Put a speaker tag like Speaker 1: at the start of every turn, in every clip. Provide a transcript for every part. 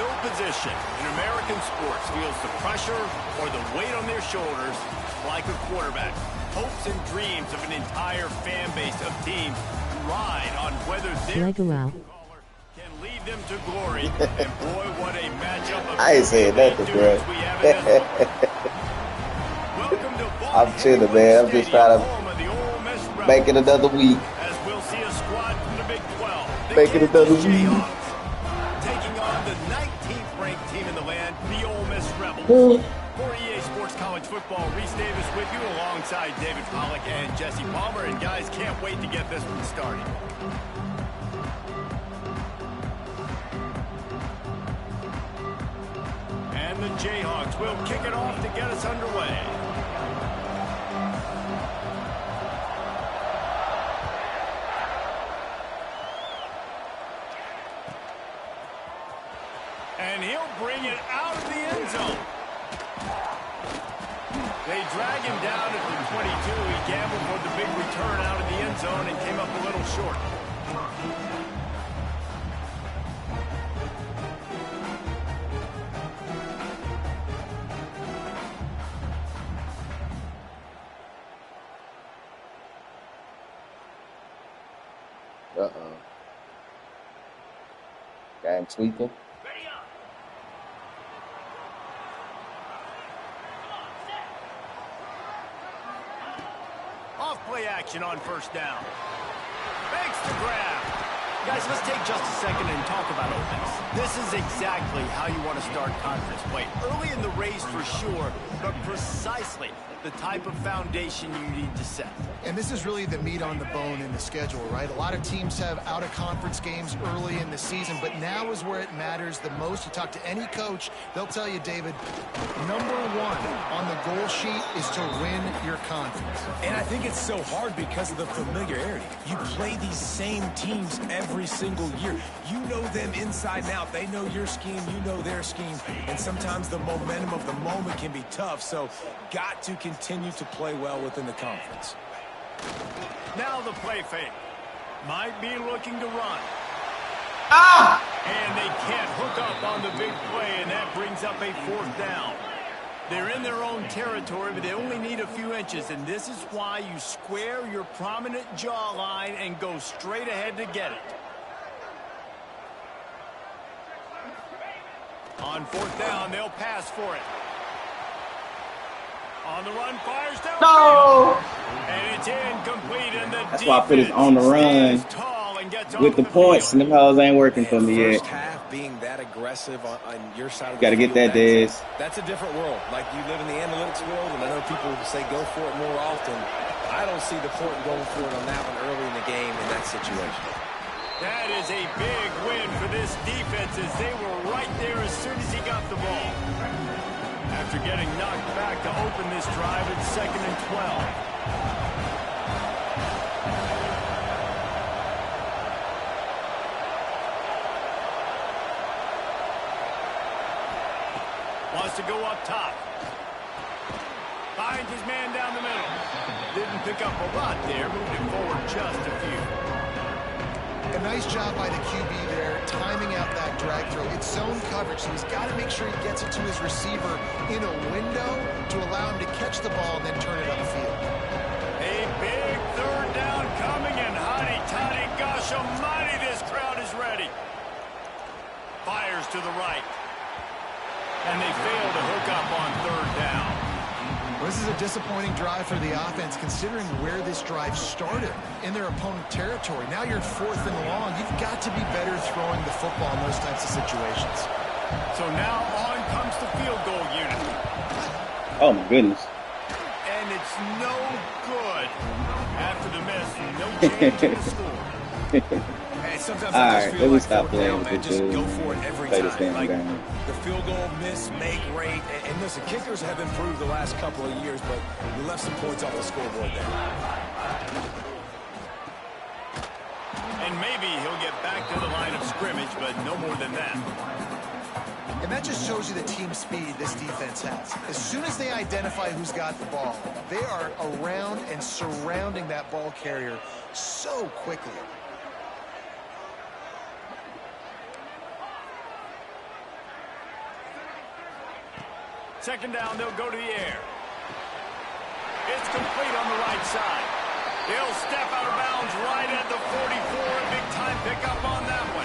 Speaker 1: no position in American sports feels the pressure or the weight on their shoulders like a quarterback. Hopes and dreams of an entire fan base of teams ride on whether their caller can lead them to glory. And boy, what a matchup of
Speaker 2: I ain't saying nothing, bro.
Speaker 1: Welcome to
Speaker 2: I'm chilling, man. I'm just trying to make it another week.
Speaker 1: As we'll see a squad from the Big 12.
Speaker 2: Make it another week.
Speaker 1: Taking on the 19th ranked team in the land, the Ole Miss Rebels. For EA Sports College Football, Reese Davis with you alongside David Pollack and Jesse Palmer. And guys, can't wait to get this one started. And the Jayhawks will kick it off to get us underway. And he'll bring it out of the end zone. They drag him down at the 22. He gambled for the big return out of the end zone and came up a little short.
Speaker 2: Uh-oh. Got him tweaking.
Speaker 1: Play action on first down. Makes the grab. Guys, let's take just a second and talk about Ole Miss. This is exactly how you want to start conference play. Early in the race for sure, but precisely the type of foundation you need to set.
Speaker 3: And this is really the meat on the bone in the schedule, right? A lot of teams have out-of-conference games early in the season, but now is where it matters the most. You talk to any coach, they'll tell you, David, number one on the goal sheet is to win your conference.
Speaker 4: And I think it's so hard because of the familiarity. You play these same teams every single year. You know them inside and out. They know your scheme, you know their scheme, and sometimes the momentum of the moment can be tough, so got to continue to play well within the conference.
Speaker 1: Now the play fake. Might be looking to run. And they can't hook up on the big play, and that brings up a fourth down. They're in their own territory, but they only need a few inches, and this is why you square your prominent jawline and go straight ahead to get it. On fourth down, they'll pass for it. On the run, fires down.
Speaker 2: No!
Speaker 1: And it's incomplete, and the
Speaker 2: that's why I put it on the run with the points, and them hoes ain't working for me yet.
Speaker 4: First half being that aggressive on your side of
Speaker 2: the field. Got to get that, Dez.
Speaker 4: That's a different world. Like, you live in the analytics world, and I know people say go for it more often. I don't see the point in going for it on that one early in the game in that situation.
Speaker 1: That is a big win for this defense as they were right there as soon as he got the ball. After getting knocked back to open this drive, it's 2nd and 12. Wants to go up top. Finds his man down the middle. Didn't pick up a lot there, moved him forward just a few.
Speaker 3: A nice job by the QB there, timing out that drag throw. It's zone coverage, so he's got to make sure he gets it to his receiver in a window to allow him to catch the ball and then turn it upfield.
Speaker 1: A big third down coming, and hotty toddy, gosh almighty, this crowd is ready. Fires to the right. And they fail to hook up on third down.
Speaker 3: Well, this is a disappointing drive for the offense, considering where this drive started in their opponent territory. Now you're 4th and long. You've got to be better throwing the football in those types of situations.
Speaker 1: So now on comes the field goal unit.
Speaker 2: Oh, my goodness.
Speaker 1: And it's no good. After the miss, no change in the score.
Speaker 4: Sometimes
Speaker 2: all right, let me stop playing with
Speaker 4: just go for it every time. Like,
Speaker 2: down.
Speaker 4: the field goal, miss, make rate. And listen, kickers have improved the last couple of years, but you left some points off the scoreboard there.
Speaker 1: And maybe he'll get back to the line of scrimmage, but no more than that.
Speaker 3: And that just shows you the team speed this defense has. As soon as they identify who's got the ball, they are around and surrounding that ball carrier so quickly.
Speaker 1: Second down, they'll go to the air. It's complete on the right side. He'll step out of bounds right at the 44. A big-time pickup on that one.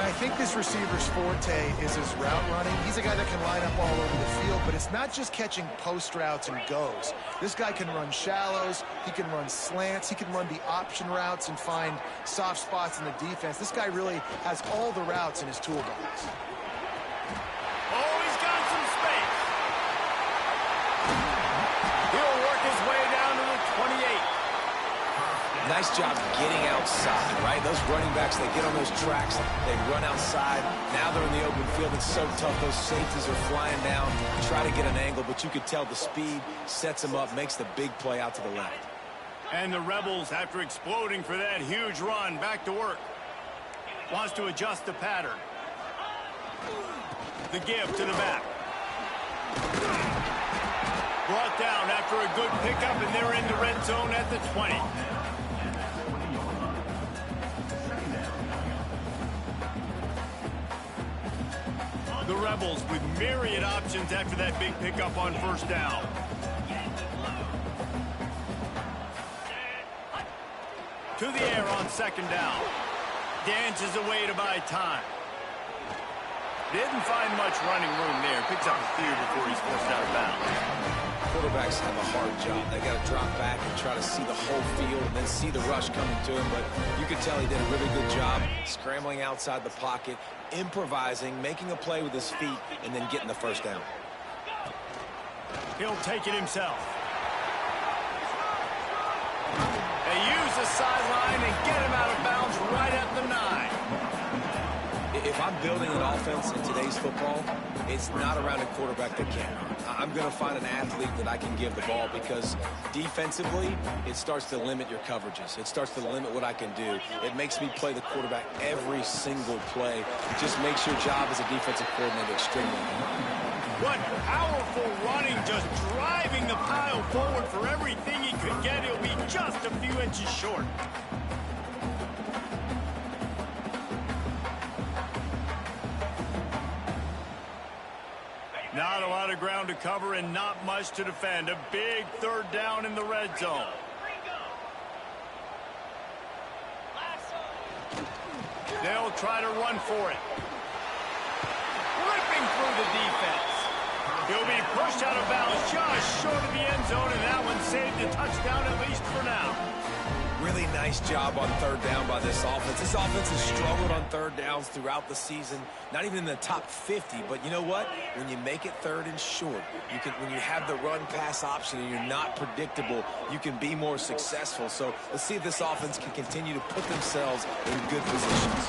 Speaker 3: I think this receiver's forte is his route running. He's a guy that can line up all over the field, but it's not just catching post routes and goes. This guy can run shallows, he can run slants, he can run the option routes and find soft spots in the defense. This guy really has all the routes in his toolbox.
Speaker 1: Oh, he's got some space. He'll work his way down to the 28.
Speaker 4: Nice job getting outside, right? Those running backs, they get on those tracks, they run outside. Now they're in the open field. It's so tough. Those safeties are flying down, try to get an angle, but you could tell the speed sets them up, makes the big play out to the left.
Speaker 1: And the Rebels, after exploding for that huge run, back to work. Wants to adjust the pattern. The give to the back. Brought down after a good pickup, and they're in the red zone at the 20. The Rebels with myriad options after that big pickup on first down. To the air on second down. Dances away to buy time. Didn't find much running room there. Picks up a few before he's forced out of bounds.
Speaker 4: Quarterbacks have a hard job. They got to drop back and try to see the whole field and then see the rush coming to him. But you could tell he did a really good job scrambling outside the pocket, improvising, making a play with his feet, and then getting the first down.
Speaker 1: He'll take it himself. They use the sideline and get him out of bounds right at the 9.
Speaker 4: If I'm building an offense in today's football, it's not around a quarterback that can. I'm going to find an athlete that I can give the ball because defensively, it starts to limit your coverages. It starts to limit what I can do. It makes me play the quarterback every single play. It just makes your job as a defensive coordinator extremely hard.
Speaker 1: What powerful running, just driving the pile forward for everything he could get. He'll be just a few inches short. Not a lot of ground to cover and not much to defend. A big third down in the red zone. They'll try to run for it. Ripping through the defense. He'll be pushed out of bounds just short of the end zone, and that one saved a touchdown at least for now.
Speaker 4: Really nice job on third down by this offense. This offense has struggled on third downs throughout the season. Not even in the top 50, but you know what? When you make it third and short, when you have the run-pass option and you're not predictable, you can be more successful. So let's see if this offense can continue to put themselves in good positions.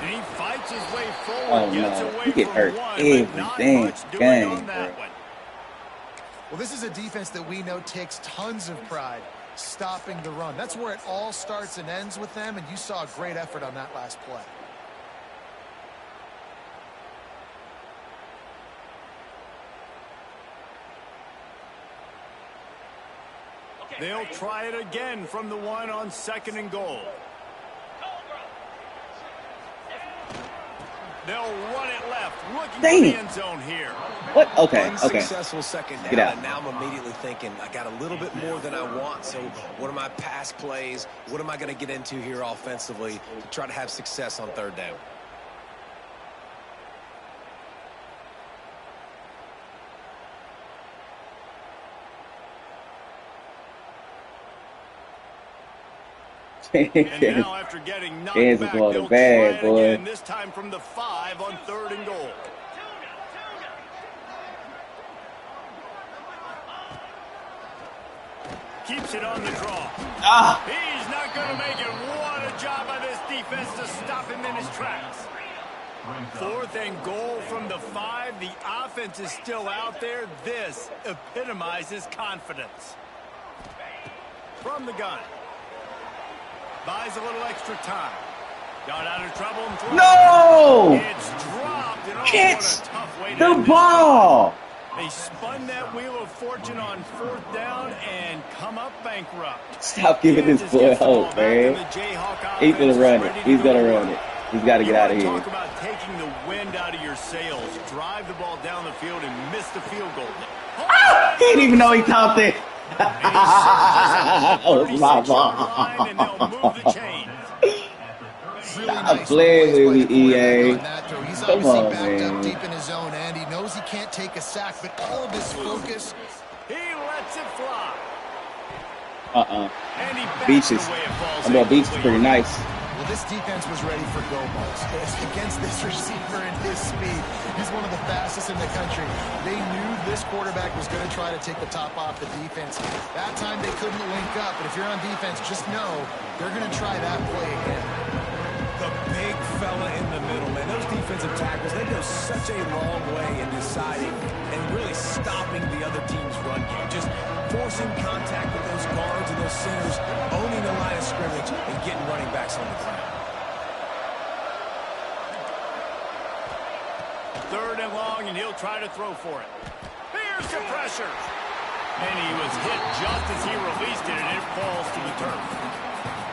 Speaker 1: And he fights his way forward, gets away
Speaker 2: he get
Speaker 1: from
Speaker 2: hurt
Speaker 1: one,
Speaker 2: every
Speaker 1: but not
Speaker 2: damn
Speaker 1: much doing
Speaker 2: game,
Speaker 1: on that one.
Speaker 3: Well, this is a defense that we know takes tons of pride stopping the run. That's where it all starts and ends with them, and you saw a great effort on that last play.
Speaker 1: They'll try it again from the 1 on second and goal. They'll run it left, looking for the end zone here.
Speaker 2: What? Okay,
Speaker 4: Unsuccessful second down,
Speaker 2: Get out.
Speaker 4: and now I'm immediately thinking, I got a little bit more than I want, so what are my pass plays? What am I going to get into here offensively to try to have success on third down?
Speaker 1: And now after getting knocked back, they'll try it again, this time from the 5 on third and goal. Keeps it on the draw. He's not going to make it. What a job by this defense to stop him in his tracks. 4th and goal from the 5. The offense is still out there. This epitomizes confidence. From the gun. Buys a little extra time. Got out of trouble and throws.
Speaker 2: No!
Speaker 1: It's dropped. And
Speaker 2: It's
Speaker 1: what a tough way to
Speaker 2: the
Speaker 1: end
Speaker 2: ball.
Speaker 1: They spun that wheel of fortune on 4th down and come up bankrupt.
Speaker 2: Stop giving this boy hope, man. He's gonna run it. He's gonna run it. He's got to get out of here.
Speaker 1: Talk about taking the wind out of your sails. Drive the ball down the field and miss the field goal.
Speaker 2: He didn't even know he caught it. That was my fault. Stop playing with me, EA. Come on, man.
Speaker 3: Deep in his own end. He knows he can't take a sack, but all of his focus.
Speaker 1: He lets it fly.
Speaker 2: Beaches. I know Beach is pretty nice.
Speaker 3: Well, this defense was ready for go balls. Against this receiver and his speed, he's one of the fastest in the country. They knew this quarterback was going to try to take the top off the defense. That time they couldn't link up, but if you're on defense, just know they're going to try that play again.
Speaker 4: The big fella in the middle, man. Those defensive tackles, they go such a long way in deciding and really stopping the other team's run game. Just forcing contact with those guards and those centers, owning the line of scrimmage, and getting running backs on the ground.
Speaker 1: 3rd and long, and he'll try to throw for it. Here's the pressure. And he was hit just as he released it, and it falls to the turf.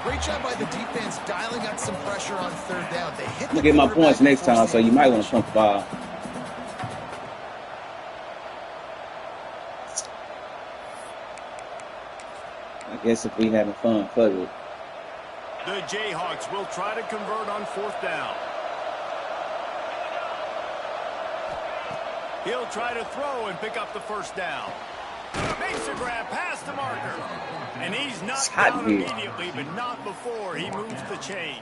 Speaker 3: Great job by the defense dialing up some pressure on 3rd down. They hit.
Speaker 2: I'm gonna get my points next time, so you might want to pump the ball. I guess if we having fun, fuck it.
Speaker 1: The Jayhawks will try to convert on 4th down. He'll try to throw and pick up the 1st down. Makes a grab past the marker. And he's knocked down immediately, but not before he moves the chains.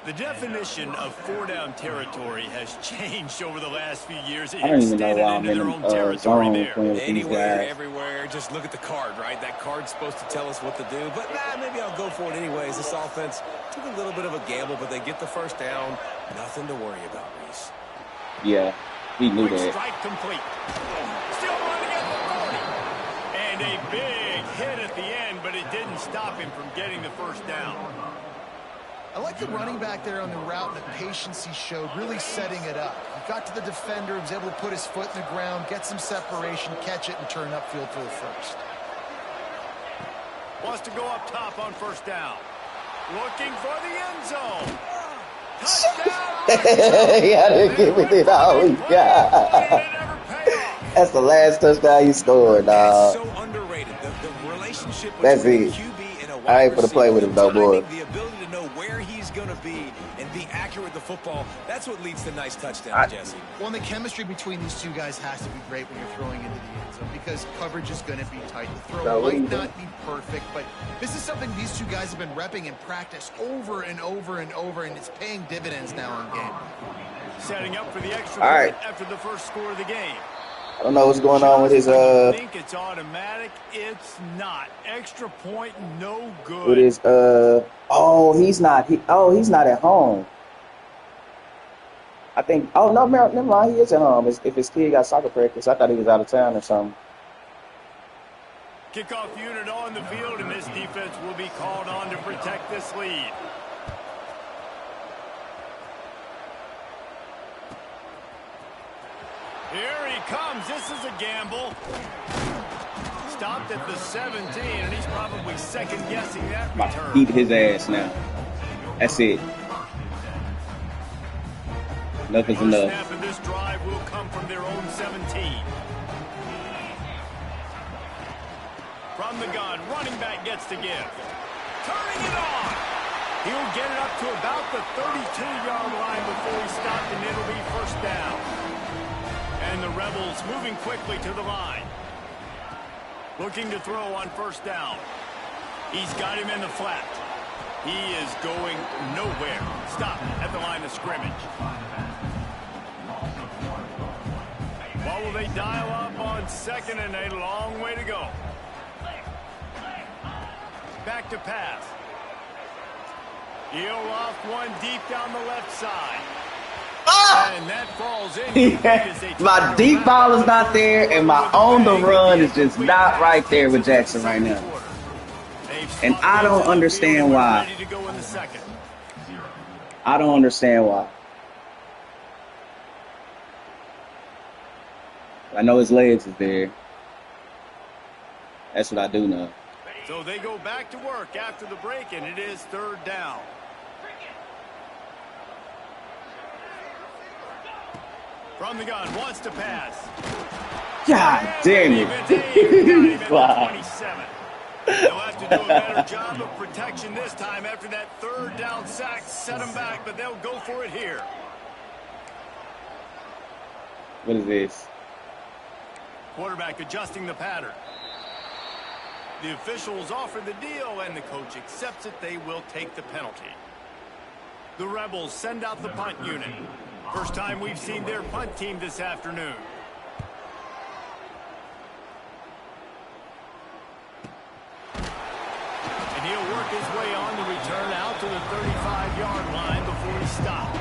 Speaker 1: The definition of 4-down territory has changed over the last few years.
Speaker 2: I don't even know why I'm in zone playing with these guys.
Speaker 4: Everywhere, just look at the card, right? That card's supposed to tell us what to do. But maybe I'll go for it anyways. This offense took a little bit of a gamble, but they get the 1st down. Nothing to worry about, Reese.
Speaker 2: Yeah, he knew that.
Speaker 1: Strike complete. Still running at the 40. And a big hit at the end, but it didn't stop him from getting the 1st down.
Speaker 3: I like the running back there on the route and the patience he showed, really setting it up. He got to the defender, was able to put his foot in the ground, get some separation, catch it, and turn upfield for the 1st.
Speaker 1: Wants to go up top on 1st down. Looking for the end zone. Touchdown!
Speaker 2: He had to give it all he got. That's the last touchdown he scored, dog.
Speaker 4: That's so underrated. The relationship
Speaker 2: That's
Speaker 4: between
Speaker 2: it.
Speaker 4: QB and a
Speaker 2: I
Speaker 4: wide
Speaker 2: ain't gonna play with him, though, boy.
Speaker 4: The ability to know where he's going to be and be accurate with the football, that's what leads to nice touchdowns, Jesse.
Speaker 3: Well, and the chemistry between these two guys has to be great when you're throwing into the end zone because coverage is going to be tight. The throw might not be perfect, but this is something these two guys have been repping in practice over and over and over, and it's paying dividends now in game.
Speaker 1: Setting up for the extra point after the 1st score of the game.
Speaker 2: I don't know what's going on with his
Speaker 1: I think it's automatic. It's not. Extra point, no good.
Speaker 2: With his he's not at home. I think no, never mind, he is at home. If his kid got soccer practice, I thought he was out of town or something.
Speaker 1: Kickoff unit on the field, and this defense will be called on to protect this lead. Here he comes. This is a gamble. Stopped at the 17, and he's probably second-guessing that return.
Speaker 2: Beat his ass now. That's it. Nothing's enough.
Speaker 1: Snap in this drive will come from their own 17. From the gun, running back gets to give. Turning it on. He'll get it up to about the 32-yard line before he stopped, and it'll be 1st down. And the Rebels moving quickly to the line. Looking to throw on 1st down. He's got him in the flat. He is going nowhere. Stop at the line of scrimmage. What will they dial up on 2nd and a long way to go? Back to pass. He'll off one deep down the left side. And that falls in.
Speaker 2: My deep ball is not there, and my on the run is just not right there with Jackson right now. And I don't understand why. I don't understand why. I know his legs is there. That's what I do know.
Speaker 1: So they go back to work after the break, and it is 3rd down. From the gun, wants to pass.
Speaker 2: God damn it. Wow.
Speaker 1: 27. They'll have to do a better job of protection this time after that third down sack set them back, but they'll go for it here.
Speaker 2: What is this?
Speaker 1: Quarterback adjusting the pattern. The officials offer the deal, and the coach accepts it. They will take the penalty. The Rebels send out the punt unit. First time we've seen their punt team this afternoon. And he'll work his way on the return out to the 35-yard line before he stops.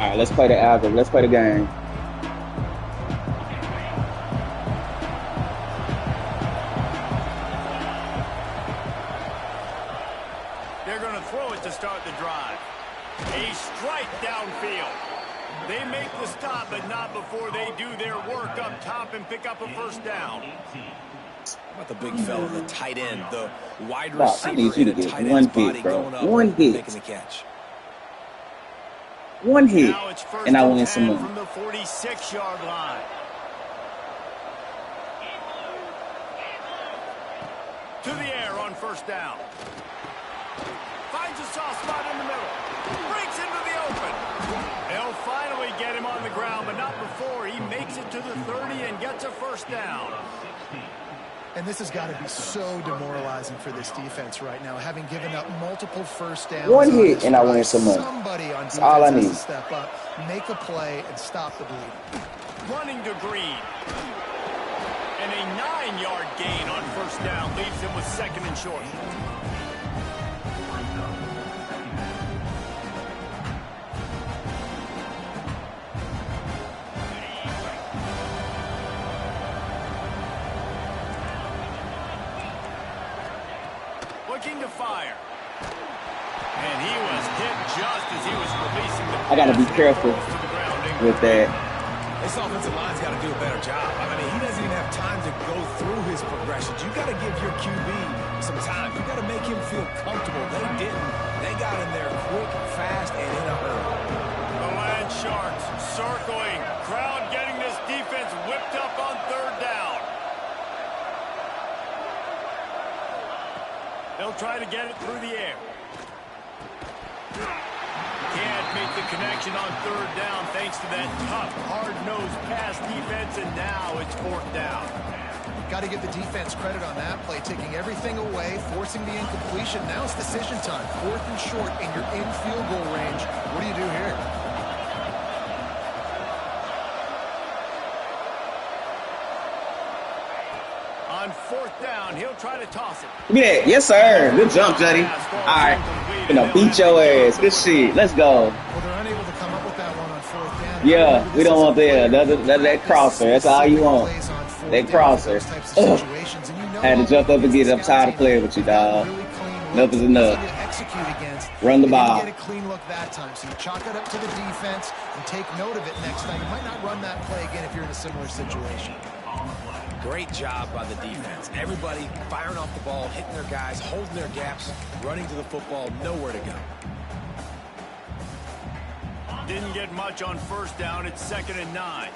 Speaker 2: All right, let's play the algorithm. Let's play the game.
Speaker 1: They're going to throw it to start the drive. A strike downfield. They make the stop, but not before they do their work up top and pick up a first down.
Speaker 4: How about the big fella, the tight end, the wide
Speaker 2: Bro,
Speaker 4: receiver
Speaker 2: I need you to
Speaker 4: in a
Speaker 2: get
Speaker 4: tight
Speaker 2: one
Speaker 4: end's body
Speaker 2: hit, bro.
Speaker 4: going up,
Speaker 2: One hit.
Speaker 4: making the catch.
Speaker 2: One hit,
Speaker 1: Now it's first
Speaker 2: and I
Speaker 1: and
Speaker 2: win
Speaker 1: 10
Speaker 2: some money.
Speaker 1: from the 46-yard line. To the air on first down. Finds a soft spot in the middle. Breaks into the open. They'll finally get him on the ground, but not before he makes it to the 30 and gets a first down.
Speaker 3: And this has got to be so demoralizing for this defense right now, having given up multiple first downs.
Speaker 2: One
Speaker 3: on
Speaker 2: hit,
Speaker 3: this
Speaker 2: and I
Speaker 3: drive.
Speaker 2: win some money.
Speaker 3: Somebody on defense
Speaker 2: That's all I
Speaker 3: has
Speaker 2: need.
Speaker 3: to step up, make a play, and stop the bleeding.
Speaker 1: Running to Green. And a 9-yard gain on first down leaves him with second and short. Looking to fire. And he was hit just as he was releasing the pass.
Speaker 2: I gotta be careful
Speaker 1: To the ground.
Speaker 2: with that.
Speaker 4: This offensive line's got to do a better job. I mean, he doesn't even have time to go through his progressions. You got to give your QB some time. You got to make him feel comfortable. They didn't. They got him there quick, fast, and in a hurry.
Speaker 1: The Land Sharks circling. Crowd getting this defense whipped up on third down. They'll try to get it through the air. Can't make the connection on third down thanks to that tough, hard-nosed pass defense, and now it's fourth down.
Speaker 3: Got to give the defense credit on that play, taking everything away, forcing the incompletion. Now it's decision time. Fourth and short, and you're in field goal range. What do you do here?
Speaker 1: On fourth down, he'll try to toss it.
Speaker 2: Yeah, yes, sir. Good jump, Juddy. All right. Gonna beat your ass. Good shit. Let's go.
Speaker 3: Well, they're unable to come up with that one on fourth down.
Speaker 2: Yeah, we don't want that crosser. That's all you want. That crosser. Ugh. Had to jump up and get it. I'm tired of playing with you, dog. Enough is enough. Run the ball.
Speaker 3: Get a clean look that time. So you chalk it up to the defense and take note of it next time. You might not run that play again if you're in a similar situation.
Speaker 4: Great job by the defense. Everybody firing off the ball, hitting their guys, holding their gaps, running to the football, nowhere to go.
Speaker 1: Didn't get much on first down. It's 2nd and 9.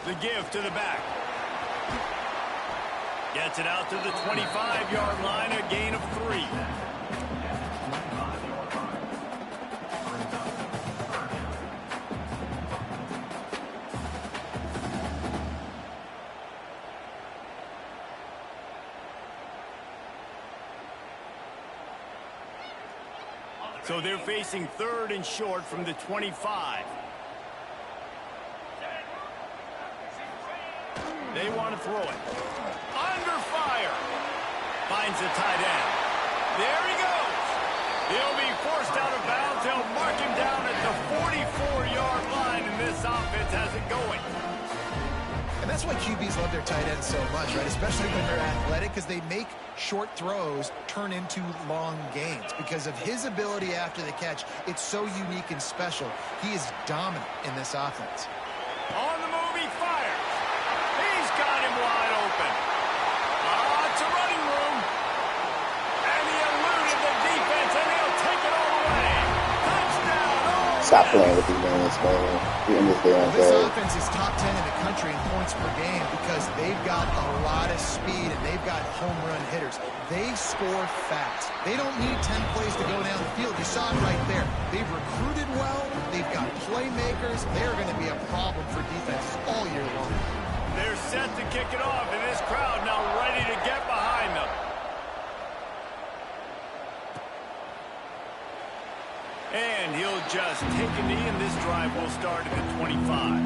Speaker 1: The give to the back. Gets it out to the 25-yard line, a gain of 3. So they're facing third and short from the 25. They want to throw it. Under fire. Finds the tight end. There he goes. He'll be forced out of bounds. They'll mark him down at the 44-yard line, and this offense has it going.
Speaker 3: And that's why QBs love their tight ends so much, right? Especially when they're athletic, because they make short throws turn into long gains. Because of his ability after the catch, it's so unique and special. He is dominant in this offense.
Speaker 1: On the move, he fires. He's got him wide open. It's a running room. And he eluded the defense, and he'll take it all away.
Speaker 2: Stop playing with these guys, man. We in this damn
Speaker 3: This
Speaker 2: game.
Speaker 3: offense is top 10 in the country in points per game because they've got a lot of speed and they've got home run hitters. They score fast. They don't need 10 plays to go down the field. You saw it right there. They've recruited well. They've got playmakers. They're going to be a problem for defenses all year long.
Speaker 1: They're set to kick it off, and this crowd now ready to get behind them. And he'll just take a knee, and this drive will start at the 25.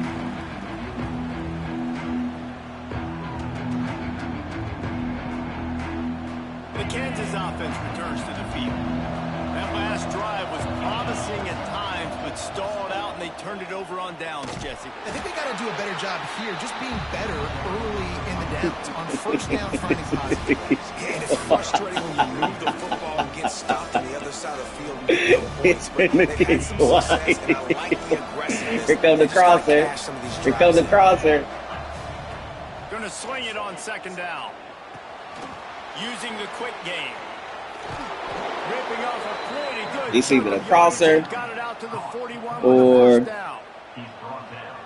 Speaker 1: The Kansas offense returns to the field. That last drive was promising at times, but stalled out, and they turned it over on downs, Jesse.
Speaker 3: I think they got to do a better job here, just being better early in the downs. On first down, finding positive plays.
Speaker 4: And it's frustrating when you move the football and get stopped on the other side of the field.
Speaker 2: It's been looking wide. Here comes the crosser. Here comes the crosser.
Speaker 1: Going to swing it on second down. Using the quick game. Ripping off a pretty good.
Speaker 2: It's either the crosser
Speaker 1: got it out to the 41
Speaker 2: or
Speaker 1: with the first down.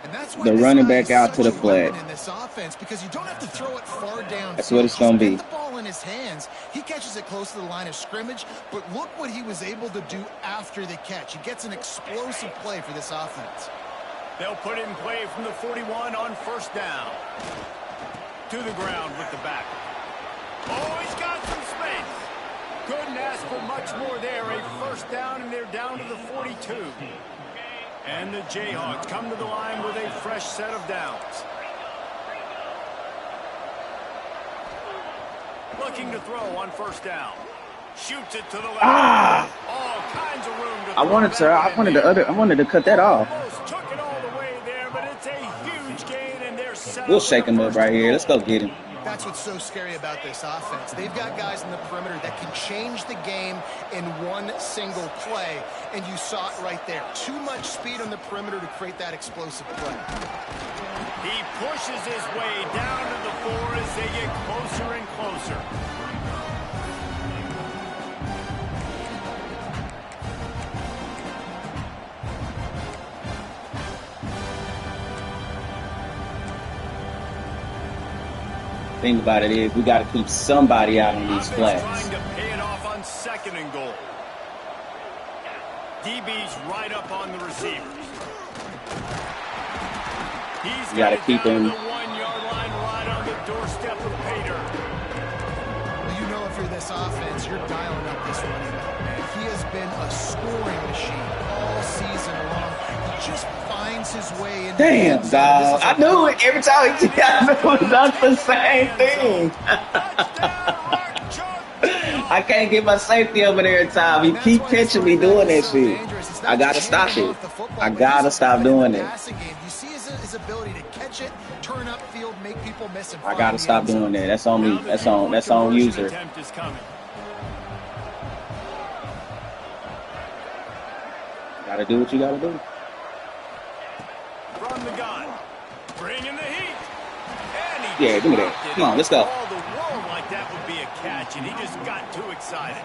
Speaker 3: And that's why
Speaker 2: the
Speaker 3: this
Speaker 2: running
Speaker 3: guy
Speaker 2: back
Speaker 3: is
Speaker 2: out to
Speaker 3: such
Speaker 2: the
Speaker 3: a
Speaker 2: flat.
Speaker 3: weapon in this offense because you don't have to throw it far down.
Speaker 2: That's what it's gonna be.
Speaker 3: Get the ball in his hands. He catches it close to the line of scrimmage, but look what he was able to do after the catch. He gets an explosive play for this offense.
Speaker 1: They'll put it in play from the 41 on first down. To the ground with the back. Oh, he's got some space. Couldn't ask for much more there. A first down, and they're down to the 42. And the Jayhawks come to the line with a fresh set of downs. Looking to throw on first down. Shoots it to the left. All kinds of room to throw.
Speaker 2: I wanted to cut that off.
Speaker 1: Almost took it all the way there, but it's a huge gain, and they're set.
Speaker 2: We'll shake him up right here. Let's go get him.
Speaker 3: That's what's so scary about this offense. They've got guys in the perimeter that can change the game in one single play, and you saw it right there. Too much speed on the perimeter to create that explosive play.
Speaker 1: He pushes his way down to the 4 as they get closer and closer.
Speaker 2: Thing about it is we got to keep somebody out on these flats.
Speaker 1: Trying to pay it off on second and goal. DB's right up on the receivers. He's
Speaker 2: You gotta
Speaker 1: got it
Speaker 2: keep
Speaker 1: down
Speaker 2: him.
Speaker 1: to the 1-yard line, right on the doorstep of Pater.
Speaker 3: Well, you know if you're this offense, you're dialing up this running back, man. He has been a scoring machine all season long. He just finds his way in.
Speaker 2: Damn, dog. I knew it every time he done the same thing. I can't get my safety over there in time. He keep catching me doing that shit. I gotta stop it. I gotta stop doing it.
Speaker 3: You see his ability to catch it, turn upfield, make people miss him.
Speaker 2: I gotta stop doing that. That's on me. That's on user.
Speaker 1: Attempt is coming.
Speaker 2: Gotta do what you gotta do.
Speaker 1: From the gun. Bringing the heat. And he
Speaker 2: Yeah, give me that.
Speaker 1: dropped it.
Speaker 2: Come on, let's go.
Speaker 1: All the world like that would be a catch, and he just got too excited.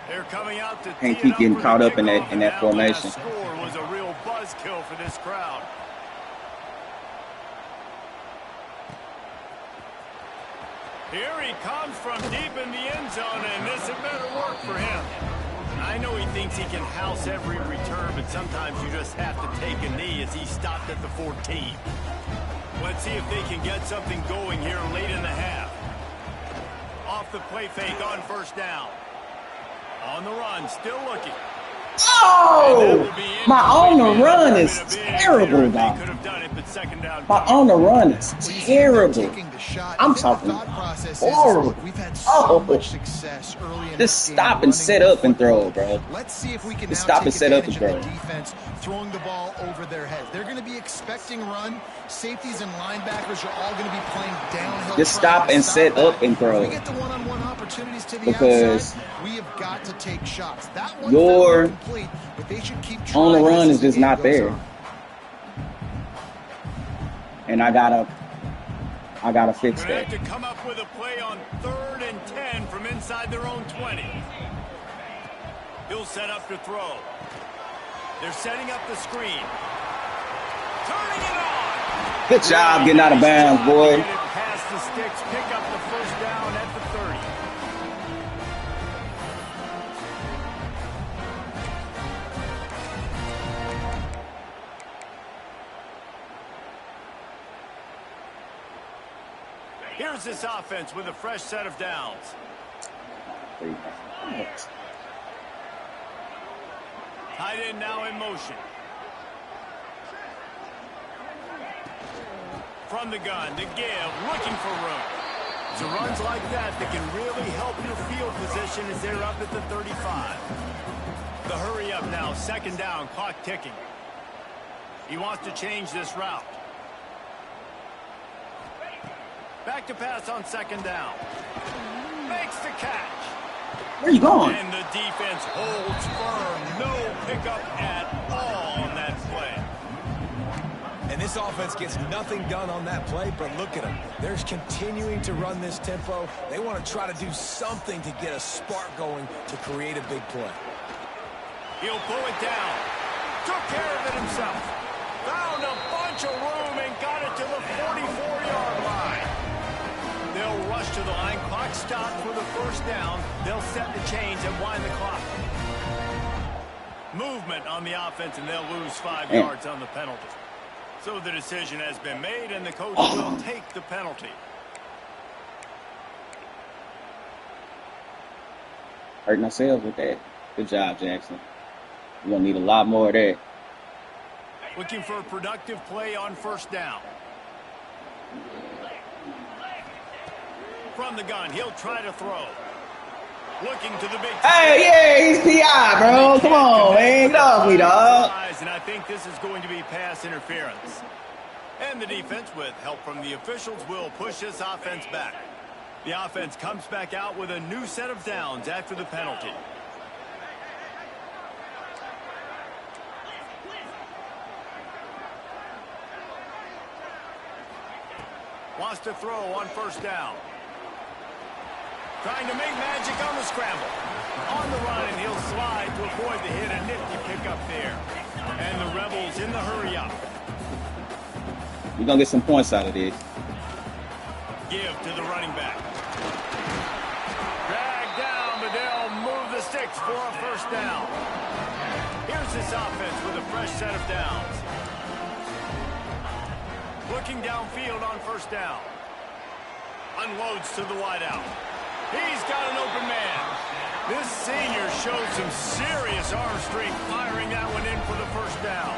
Speaker 1: They're coming out to
Speaker 2: Can't
Speaker 1: tee
Speaker 2: keep
Speaker 1: it
Speaker 2: getting
Speaker 1: for
Speaker 2: caught
Speaker 1: the
Speaker 2: up in that
Speaker 1: kickoff, and
Speaker 2: formation.
Speaker 1: That score was a real buzzkill for this crowd. Here he comes from deep in the end zone, and this had better work for him. I know he thinks he can house every return, but sometimes you just have to take a knee as he stopped at the 14. Let's see if they can get something going here late in the half. Off the play fake on first down. On the run, still looking.
Speaker 2: Oh! My on the run is terrible, dog.
Speaker 1: Could have done it, but second down.
Speaker 2: My on the run is terrible. I'm talking horrible.
Speaker 3: We've had so
Speaker 2: Oh,
Speaker 3: much success early in
Speaker 2: just
Speaker 3: this game
Speaker 2: stop and
Speaker 3: running
Speaker 2: set
Speaker 3: the
Speaker 2: up and throw,
Speaker 3: football.
Speaker 2: bro.
Speaker 3: Let's see if we can
Speaker 2: Just
Speaker 3: now
Speaker 2: stop
Speaker 3: take
Speaker 2: and set up and
Speaker 3: advantage of
Speaker 2: throw.
Speaker 3: the defense throwing the ball over their heads. They're going to be expecting run. Safeties and linebackers are all going to be playing downhill.
Speaker 2: Just
Speaker 3: trying
Speaker 2: stop
Speaker 3: to
Speaker 2: and set
Speaker 3: that.
Speaker 2: up and throw.
Speaker 3: If we get the one-on-one opportunities to the
Speaker 2: Because
Speaker 3: outside, we have got to take shots. That one
Speaker 2: your
Speaker 3: complete, but they should keep
Speaker 2: on the
Speaker 3: trying
Speaker 2: run
Speaker 3: as
Speaker 2: is
Speaker 3: the
Speaker 2: just
Speaker 3: game
Speaker 2: not
Speaker 3: goes
Speaker 2: there.
Speaker 3: on.
Speaker 2: And I gotta fix
Speaker 1: Gonna
Speaker 2: that.
Speaker 1: have to come up with a play on 3rd and 10 from inside their own 20. He'll set up to throw. They're setting up the screen. Turning it on.
Speaker 2: Good job getting out of bounds, boy.
Speaker 1: Get it past the sticks. Pick up the first down at the 30. Here's this offense with a fresh set of downs. Tight end now in motion. From the gun to give, looking for room. So runs like that can really help your field position as they're up at the 35. The hurry up now, second down, clock ticking. He wants to change this route. Back to pass on second down. Makes the catch.
Speaker 2: Where you going?
Speaker 1: And the defense holds firm. No pickup at all on that play.
Speaker 4: And this offense gets nothing done on that play, but look at them. They're continuing to run this tempo. They want to try to do something to get a spark going to create a big play.
Speaker 1: He'll pull it down. Took care of it himself. Found a bunch of room and got it to the 44-yard line. They'll rush to the line. Clock stopped for the first down. They'll set the chains and wind the clock. Movement on the offense, and they'll lose 5 yards on the penalty. So the decision has been made, and the coach will take the penalty.
Speaker 2: Hurting ourselves with that. Good job, Jackson. We're going to need a lot more of that.
Speaker 1: Looking for a productive play on first down. From the gun, he'll try to throw. Looking to the big...
Speaker 2: Hey, yeah, he's PI, bro. Come on, man. Get off me, dog.
Speaker 1: And I think this is going to be pass interference. And the defense, with help from the officials, will push this offense back. The offense comes back out with a new set of downs after the penalty. Wants to throw on first down. Trying to make magic on the scramble. On the run, and he'll slide to avoid the hit. A nifty pickup there. And the Rebels in the hurry up.
Speaker 2: We're going to get some points out of this.
Speaker 1: Give to the running back. Drag down, but they'll move the sticks for a first down. Here's this offense with a fresh set of downs. Looking downfield on first down. Unloads to the wideout. He's got an open man. This senior showed some serious arm strength firing that one in for the first down.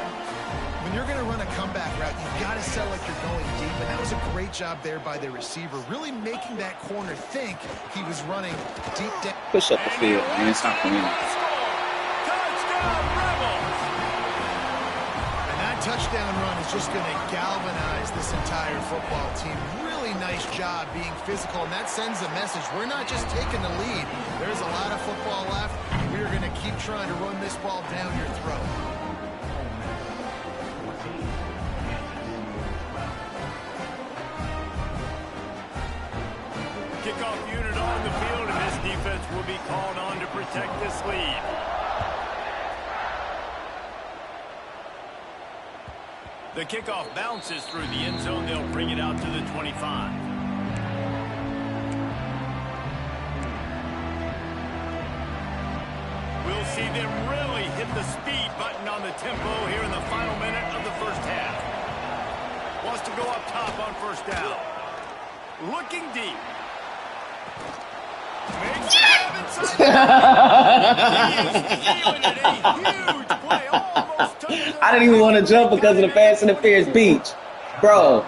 Speaker 3: When you're going to run a comeback route, you've got to sell like you're going deep, and that was a great job there by the receiver, really making that corner think he was running deep down.
Speaker 2: Push up the field, man. It's not for me.
Speaker 1: Touchdown, Rebels!
Speaker 3: And that touchdown run is just going to galvanize this entire football team. Really nice job being physical, and that sends a message. We're not just taking the lead. There's a lot of football left. We're going to keep trying to run this ball down your throat.
Speaker 1: Kickoff unit on the field, and this defense will be called on to protect this lead. The kickoff bounces through the end zone. They'll bring it out to the 25. We'll see them really hit the speed button on the tempo here in the final minute of the first half. Wants to go up top on first down. Looking deep. Makes the grab inside. He is feeling it. A huge play. Almost took it.
Speaker 2: I didn't even want to jump because of the Fast and the Furious beach. Bro,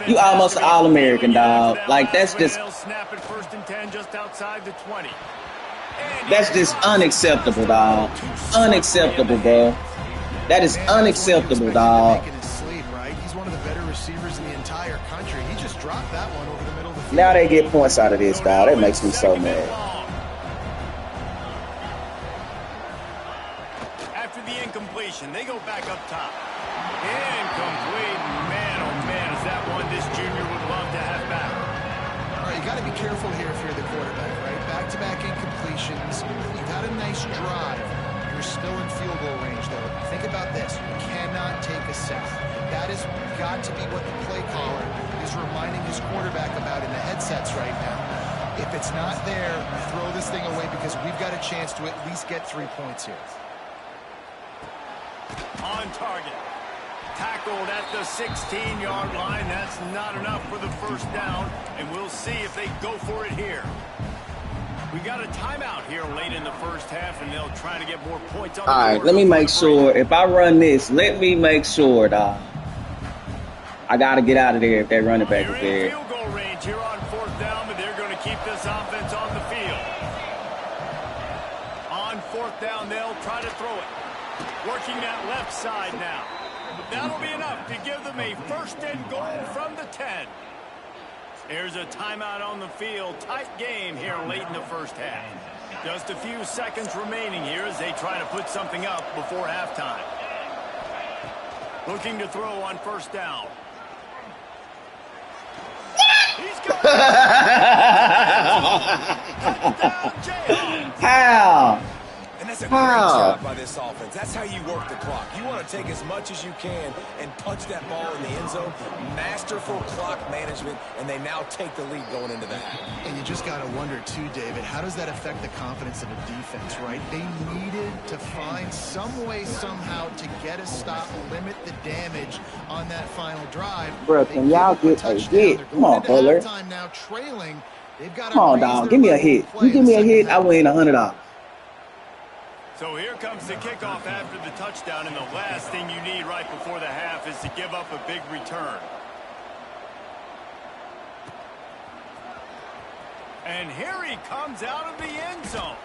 Speaker 2: you almost an All-American, dog. Like, that's just...
Speaker 1: Snap it first and 10 just outside the 20.
Speaker 2: That's just unacceptable, dog. Unacceptable, bro. That is unacceptable, dog.
Speaker 3: He's one of the better receivers in the entire country. He just dropped that one over the middle of the field.
Speaker 2: Now they get points out of this, dog. That makes me so mad.
Speaker 1: After the incompletion, they go back up top. Incomplete. Man, oh man, is that one this junior would love to have back.
Speaker 3: All right, you got to be careful here if you're the quarterback, right? Back-to-back incompletions. You got a nice drive. still in field goal range, though. Think about this. You cannot take a sack. That has got to be what the play caller is reminding his quarterback about in the headsets right now. If it's not there, throw this thing away because we've got a chance to at least get 3 points here.
Speaker 1: On target. Tackled at the 16-yard line. That's not enough for the first down, and we'll see if they go for it here. We got a timeout here late in the first half, and they'll try to get more points on the board.
Speaker 2: All right, let me make sure. If I run this, let me make sure, dog. I got to get out of there if that running back is there.
Speaker 1: Field goal range here on fourth down, but they're going to keep this offense on the field. On fourth down, they'll try to throw it. Working that left side now. That'll be enough to give them a first and goal from the 10. There's a timeout on the field. Tight game here late in the first half. Just a few seconds remaining here as they try to put something up before halftime. Looking to throw on first down. He's got touchdown, Jayhawks.
Speaker 2: How?
Speaker 4: And that's a great job by this offense. That's how you work the clock. You want to take as much as you can and punch that ball in the end zone. Masterful clock management, and they now take the lead going into that.
Speaker 3: And you just got to wonder, too, David, how does that affect the confidence of a defense, right? They needed to find some way, somehow, to get a stop, limit the damage on that final drive.
Speaker 2: Bro, can y'all get a hit? Come on, Butler.
Speaker 3: Now trailing.
Speaker 2: Come on, dog. Give me a hit. You give me a hit, I win $100.
Speaker 1: So here comes the kickoff after the touchdown, and the last thing you need right before the half is to give up a big return. And here he comes out of the end zone.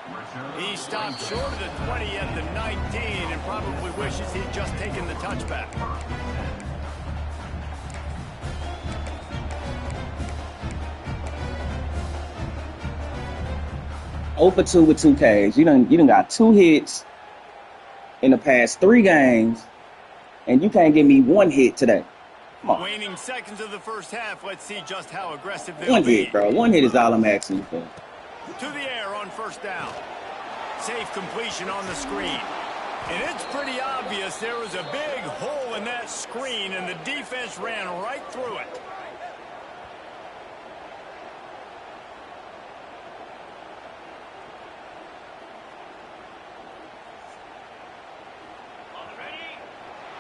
Speaker 1: He stopped short of the 20 at the 19 and probably wishes he'd just taken the touchback.
Speaker 2: Over 2 with 2 Ks. You done got 2 hits in the past 3 games, and you can't give me 1 hit today. Come on.
Speaker 1: Waning seconds of the first half. Let's see just how aggressive they'll
Speaker 2: 1
Speaker 1: be.
Speaker 2: hit, bro. 1 hit is all I'm asking you for.
Speaker 1: To the air on first down. Safe completion on the screen. And it's pretty obvious there was a big hole in that screen, and the defense ran right through it.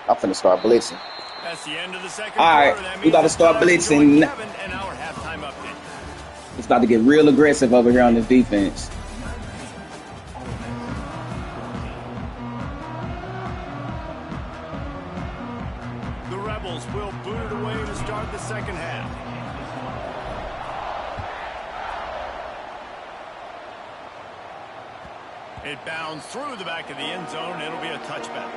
Speaker 2: I'm finna start blitzing.
Speaker 1: That's the end of the second
Speaker 2: All right,
Speaker 1: quarter. That
Speaker 2: we about to
Speaker 1: means
Speaker 2: start
Speaker 1: it's time to
Speaker 2: blitzing.
Speaker 1: join Kevin and our halftime update.
Speaker 2: It's about to get real aggressive over here on this defense.
Speaker 1: The Rebels will boot it away to start the second half. It bounds through the back of the end zone. It'll be a touchback.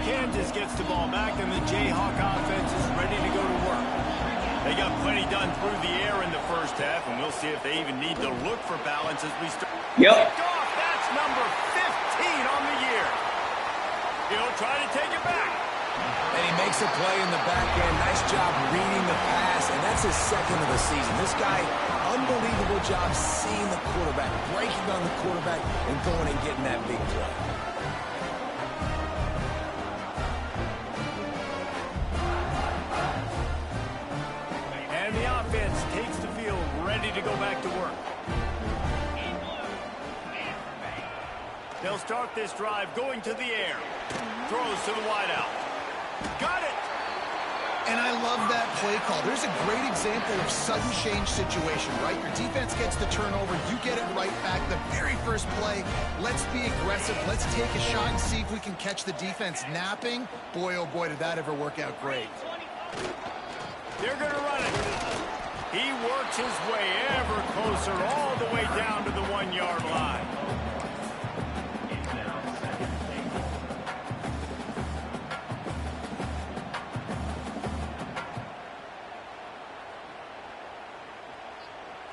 Speaker 1: Kansas gets the ball back, and the Jayhawk offense is ready to go to work. They got plenty done through the air in the first half, and we'll see if they even need to look for balance as we start.
Speaker 2: Yep.
Speaker 1: Off. That's number 15 on the year. He'll try to take it back.
Speaker 4: And he makes a play in the back end. Nice job reading the pass, and that's his second of the season. This guy, unbelievable job seeing the quarterback, breaking on the quarterback, and going and getting that big play.
Speaker 1: And the offense takes the field, ready to go back to work. They'll start this drive going to the air. Throws to the wideout. Got it!
Speaker 3: And I love that play call. There's a great example of sudden change situation, right? Your defense gets the turnover. You get it right back. The very first play, let's be aggressive. Let's take a shot and see if we can catch the defense napping. Boy, oh boy, did that ever work out great.
Speaker 1: They're going to run it. He works his way ever closer all the way down to the 1-yard line.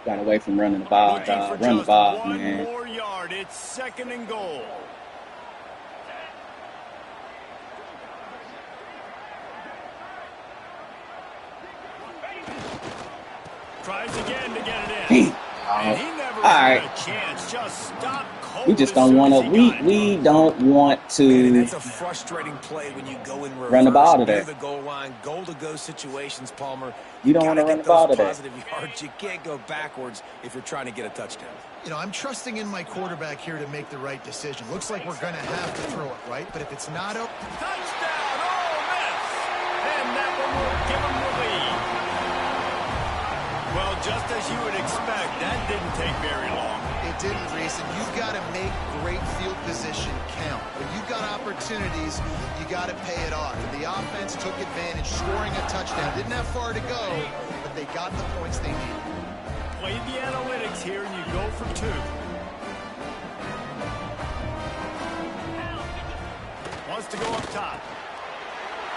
Speaker 2: Got away from running the ball,
Speaker 1: Looking for
Speaker 2: run the
Speaker 1: just
Speaker 2: ball,
Speaker 1: one
Speaker 2: man.
Speaker 1: more yard. It's second and goal. Tries again to get it in. And he never had a chance. Just stop cold.
Speaker 2: We just don't want to. We don't want to.
Speaker 4: That's a frustrating play when you go in reverse.
Speaker 2: Run the ball to
Speaker 4: near
Speaker 2: that.
Speaker 4: the goal line, goal-to-go situations, Palmer.
Speaker 2: You don't want to run the ball to that.
Speaker 4: Positive yards. You can't go backwards if you're trying to get a touchdown.
Speaker 3: You know, I'm trusting in my quarterback here to make the right decision. Looks like we're going to have to throw it, right? But if it's not open...
Speaker 1: Touchdown, Ole Miss! And that one will give them the lead. Well, just as you would expect, that didn't take very long.
Speaker 3: It didn't, Reese, and you've got to make great field position count. When you've got opportunities, you got to pay it off. And the offense took advantage, scoring a touchdown. Didn't have far to go, but they got the points they needed.
Speaker 1: Play the analytics here, and you go for 2. Wants to go up top.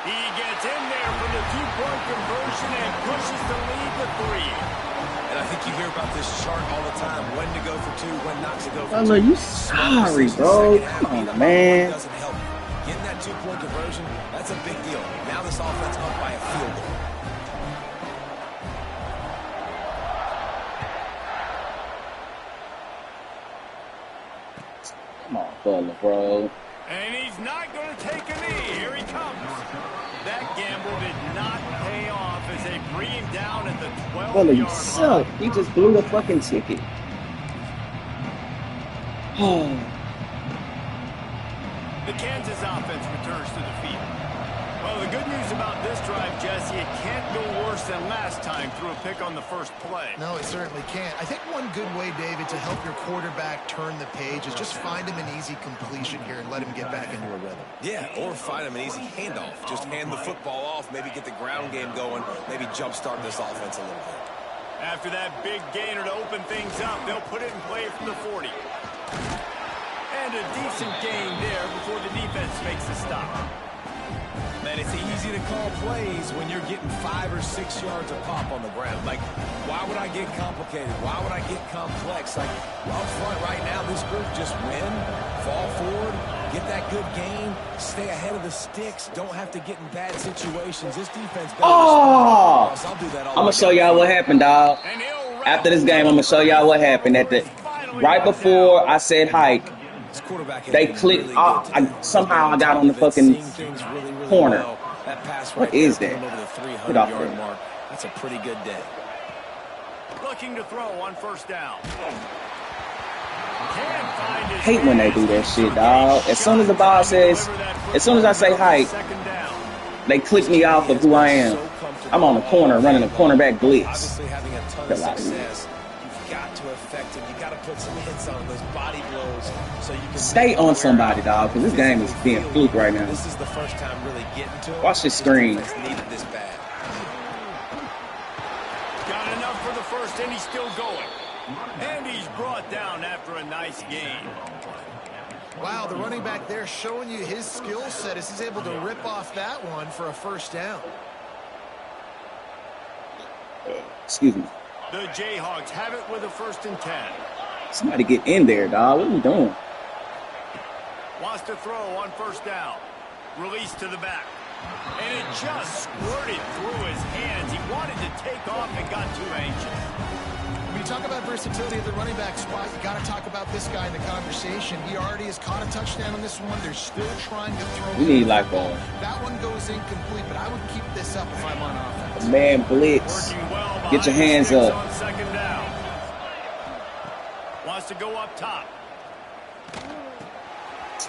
Speaker 1: He gets in there for the 2-point conversion and pushes the lead to 3.
Speaker 4: And I think you hear about this chart all the time. When to go for 2, when not to go for 2.
Speaker 2: Butler, you sorry, bro. Come on, man.
Speaker 4: Doesn't help. Getting that 2-point conversion, that's a big deal. Now this offense up by a field goal.
Speaker 2: Come on, Butler, bro.
Speaker 1: And he's not going to take a knee. Here he comes. That gamble did not pay off as they bring him down at the 12-yard
Speaker 2: Butler, you
Speaker 1: line.
Speaker 2: suck. He just blew the fucking ticket.
Speaker 1: The Kansas offense returns to the field. Well, the good news about this drive, Jesse, it can't go worse than last time through a pick on the first play.
Speaker 3: No, it certainly can't. I think one good way, David, to help your quarterback turn the page is just find him an easy completion here and let him get back into a rhythm.
Speaker 4: Yeah, or find him an easy handoff. Just hand the football off, maybe get the ground game going, maybe jumpstart this offense a little bit.
Speaker 1: After that big gainer to open things up, they'll put it in play from the 40. And a decent gain there before the defense makes the stop.
Speaker 4: Man, it's easy to call plays when you're getting 5 or 6 yards a pop on the ground. Like, why would I get complicated? Why would I get complex? Like, up front right now, this group just win, fall forward, get that good game, stay ahead of the sticks, don't have to get in bad situations. This defense better
Speaker 2: Oh!
Speaker 4: I'll do that all
Speaker 2: I'm going to show y'all what happened, dog. After this game, I'm going to show y'all what happened. Right before I said hike, they clicked. Somehow I got on the fucking corner. What is that? Get off there.
Speaker 4: That's a pretty good day.
Speaker 1: Looking to throw on first down.
Speaker 2: I hate when they do that shit, dog. As soon as the ball says, as soon as I say hike, they click me off of who I am. I'm on the corner running a cornerback blitz.
Speaker 4: Obviously having a ton of success. You've got to affect him. You got to put some hits on those body blows so you can
Speaker 2: stay on somebody, dog, because this game is being fluke right now.
Speaker 4: This is the first time really getting to him.
Speaker 2: Watch this screen.
Speaker 4: Needed this bad.
Speaker 1: Got enough for the first, and he's still going. And he's brought down after a nice gain.
Speaker 3: Wow, the running back there showing you his skill set as he's able to rip off that one for a first down.
Speaker 2: Excuse me.
Speaker 1: The Jayhawks have it with a 1st and 10.
Speaker 2: Somebody get in there, dog. What are you doing?
Speaker 1: Wants to throw on first down. Release to the back. And it just squirted through his hands. He wanted to take off and got too anxious.
Speaker 3: When you talk about versatility at the running back spot, you got to talk about this guy in the conversation. He already has caught a touchdown on this one. They're still trying to throw.
Speaker 2: We need like a
Speaker 3: that one goes incomplete, but I would keep this up if I'm on offense.
Speaker 2: Man blitz.
Speaker 1: Well
Speaker 2: get your hands up.
Speaker 1: On second down. Wants to go up top.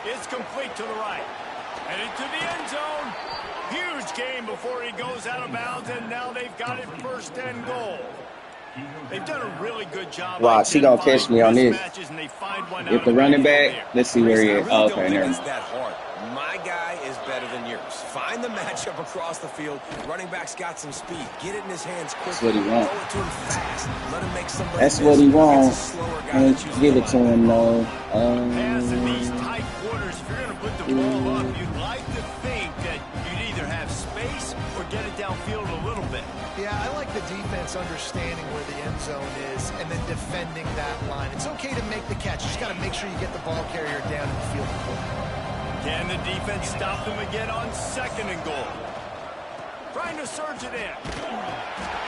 Speaker 1: It's complete to the right. And into the end zone. Huge gain before he goes out of bounds, and now they've got it 1st and goal. They've done a really good job.
Speaker 2: Watch, he gonna catch me on this. If the running back, let's see where he is. Oh, okay, never mind.
Speaker 4: That hard. My guy is better than yours. Find the matchup across the field. Running back's got some speed. Get it in his hands quickly.
Speaker 2: That's what he wants.
Speaker 4: Throw it to him fast. Let him make somebody
Speaker 2: That's what he wants.
Speaker 4: wants.
Speaker 2: Give it to him, though.
Speaker 1: Pass in these tight quarters. If you're going to put the ball up, you'd like to think that you'd either have space or get it downfield a little bit.
Speaker 3: Yeah, I like the defense understanding where the end zone is and then defending that line. It's okay to make the catch. You just got to make sure you get the ball carrier down in the field.
Speaker 1: Can the defense stop them again on 2nd and goal? Trying to surge it in.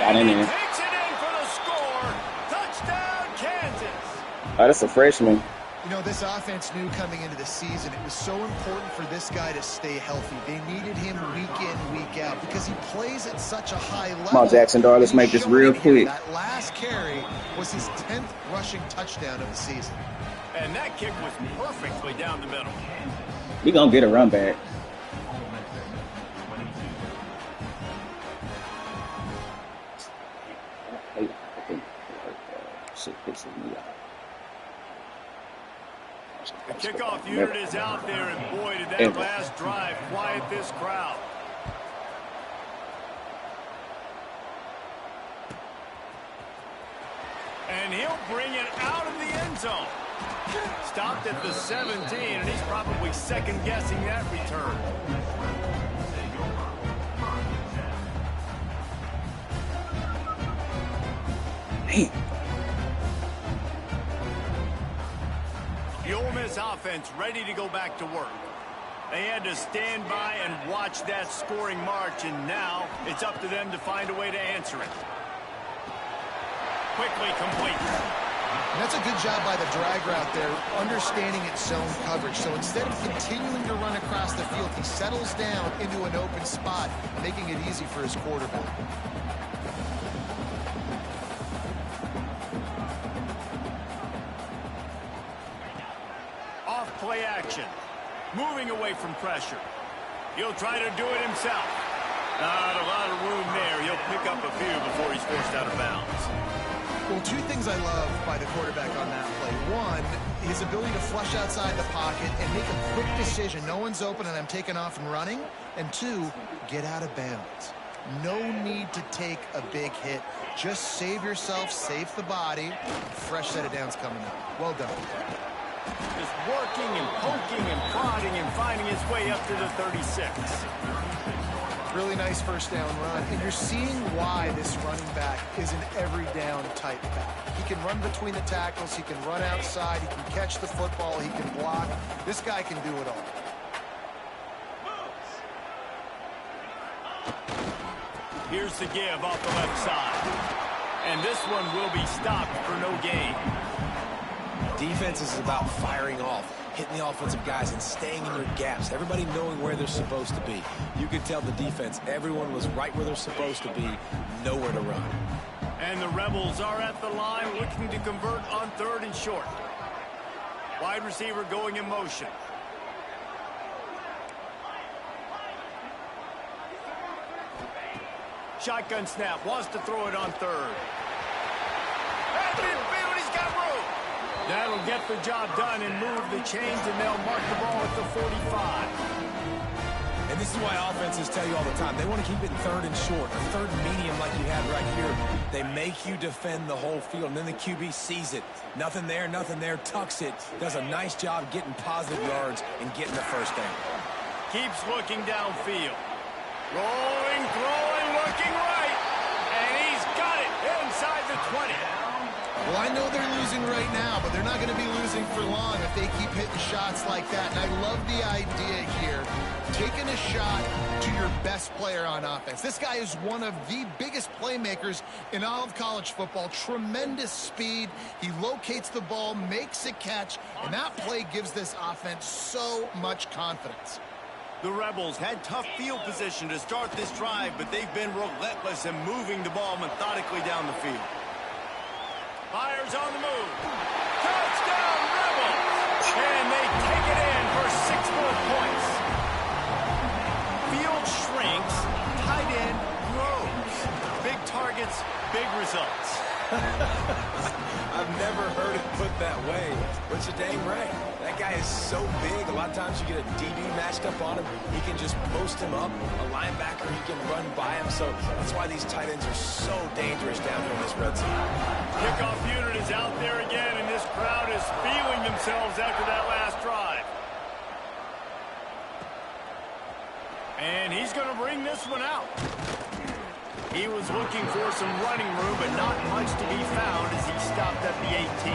Speaker 2: Got in there.
Speaker 1: Takes it in for the
Speaker 2: Oh, that's a freshman.
Speaker 3: You know, this offense knew coming into the season it was so important for this guy to stay healthy. They needed him week in, week out because he plays at such a high level.
Speaker 2: Come on, Jackson Dart, let's make this real quick.
Speaker 3: That last carry was his 10th rushing touchdown of the season.
Speaker 1: And that kick was perfectly down the middle.
Speaker 2: We're going to get a run back.
Speaker 1: The kickoff unit is out there, and boy, did that last drive quiet this crowd. And he'll bring it out of the end zone. Stopped at the 17, and he's probably second-guessing that return.
Speaker 2: Man.
Speaker 1: The Ole Miss offense ready to go back to work. They had to stand by and watch that scoring march, and now it's up to them to find a way to answer it. Quickly complete.
Speaker 3: And that's a good job by the drag route there, understanding its zone coverage. So instead of continuing to run across the field, he settles down into an open spot, making it easy for his quarterback.
Speaker 1: Off play action. Moving away from pressure. He'll try to do it himself. Not a lot of room there. He'll pick up a few before he's forced out of bounds.
Speaker 3: Well, two things I love by the quarterback on that play. One, his ability to flush outside the pocket and make a quick decision. No one's open and I'm taking off and running. And two, get out of bounds. No need to take a big hit. Just save yourself, save the body. Fresh set of downs coming up. Well done.
Speaker 1: Just working and poking and prodding and finding his way up to the 36.
Speaker 3: Really nice first down run, and you're seeing why this running back is an every down type back. He can run between the tackles, he can run outside, he can catch the football, he can block. This guy can do it all.
Speaker 1: Here's the give off the left side. And this one will be stopped for no gain.
Speaker 4: Defense is about firing off, hitting the offensive guys and staying in your gaps. Everybody knowing where they're supposed to be. You could tell the defense, everyone was right where they're supposed to be, nowhere to run.
Speaker 1: And the Rebels are at the line looking to convert on 3rd and short. Wide receiver going in motion. Shotgun snap, wants to throw it on 3rd. He's got room. That'll get the job done and move the chains, and they'll mark the ball at the 45.
Speaker 4: And this is why offenses tell you all the time, they want to keep it 3rd and short, or 3rd and medium like you had right here. They make you defend the whole field, and then the QB sees it. Nothing there, tucks it, does a nice job getting positive yards and getting the first down.
Speaker 1: Keeps looking downfield. Rolling, throwing, looking right. And he's got it inside the 20.
Speaker 3: Well, I know they're losing right now, but they're not going to be losing for long if they keep hitting shots like that. And I love the idea here, taking a shot to your best player on offense. This guy is one of the biggest playmakers in all of college football. Tremendous speed. He locates the ball, makes a catch, and that play gives this offense so much confidence.
Speaker 1: The Rebels had tough field position to start this drive, but they've been relentless in moving the ball methodically down the field. Fires on the move. Touchdown, Rebels! And they take it in for 6 more points. Field shrinks, tight end grows. Big targets, big results.
Speaker 4: I've never heard it put that way, but you're dang right. That guy is so big, a lot of times you get a DB matched up on him. He can just post him up. A linebacker, he can run by him. So that's why these tight ends are so dangerous down here in this red zone.
Speaker 1: Kickoff unit is out there again, and this crowd is feeling themselves after that last drive. And he's going to bring this one out. He was looking for some running room, but not much to be found as he stopped at the 18.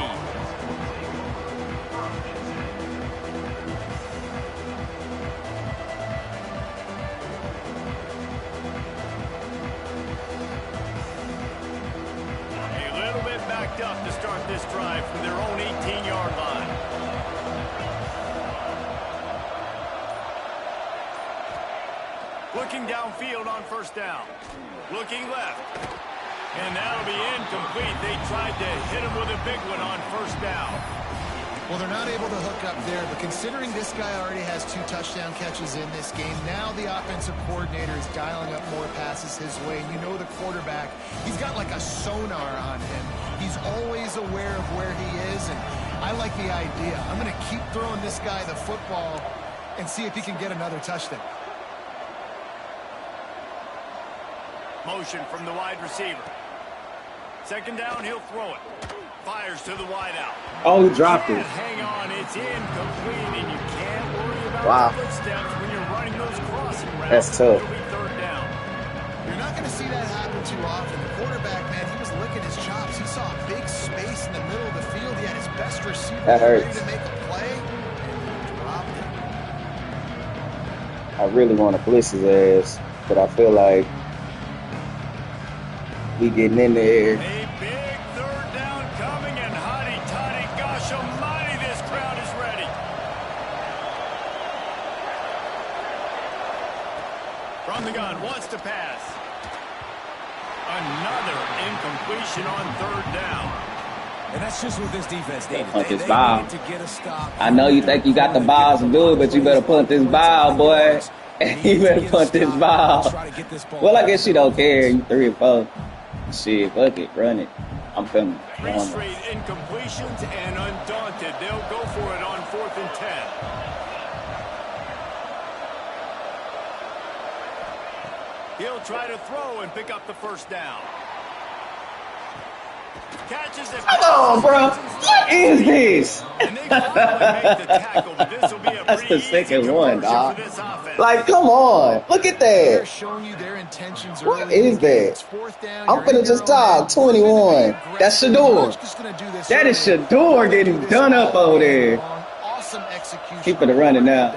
Speaker 1: A little bit backed up to start this drive from their own 18 Looking downfield on first down. Looking left. And that'll be incomplete. They tried to hit him with a big one on first down.
Speaker 3: Well, they're not able to hook up there, but considering this guy already has 2 touchdown catches in this game, now the offensive coordinator is dialing up more passes his way. And you know the quarterback, he's got like a sonar on him. He's always aware of where he is, and I like the idea. I'm going to keep throwing this guy the football and see if he can get another touchdown.
Speaker 1: Motion from the wide receiver. Second down, he'll throw it. Fires to the wide out.
Speaker 2: Oh, he dropped it.
Speaker 1: Hang on, it's incomplete, and you can't worry about the footsteps when you're running those crossing routes.
Speaker 2: That's tough.
Speaker 1: It'll be third down.
Speaker 3: You're not going to see that happen too often. The quarterback, man, he was licking his chops. He saw a big space in the middle of the field. He had his best receiver ready to make a play, and he dropped it.
Speaker 2: I really want to blitz his ass, but I feel like we getting in there.
Speaker 1: A big third down coming, and hotty toddy, gosh almighty, this crowd is ready. From the gun, wants to pass. Another incompletion on third down.
Speaker 4: And that's just what this defense needed.
Speaker 2: Punt
Speaker 4: They
Speaker 2: this ball.
Speaker 4: needed to get a stop.
Speaker 2: I know you think you got the balls to do it, but you better punt this ball, boy. You better punt this ball. Well, I guess you don't care. You 3 or 4. Shit, fuck it, run it. I'm filming.
Speaker 1: 3 straight incompletions, and undaunted, they'll go for it on 4th and 10. He'll try to throw and pick up the first down. Catches it.
Speaker 2: Come on, bro. What is this?
Speaker 1: And they finally make the tackle, but this will be a
Speaker 2: That's
Speaker 1: pretty
Speaker 2: the second
Speaker 1: easy
Speaker 2: one,
Speaker 1: conversion
Speaker 2: dog.
Speaker 1: for this offense.
Speaker 2: Like, come on. Look at
Speaker 3: They're
Speaker 2: that.
Speaker 3: showing you their intentions
Speaker 2: What
Speaker 3: early in
Speaker 2: is
Speaker 3: the game.
Speaker 2: that?
Speaker 3: It's 4th down.
Speaker 2: I'm
Speaker 3: You're
Speaker 2: finna
Speaker 3: in
Speaker 2: just
Speaker 3: your own
Speaker 2: talk.
Speaker 3: end.
Speaker 2: 21. That's Shador.
Speaker 3: Just gonna do this
Speaker 2: That is
Speaker 3: early.
Speaker 2: Shador getting done up over there.
Speaker 3: Awesome execution.
Speaker 2: He finna run it now.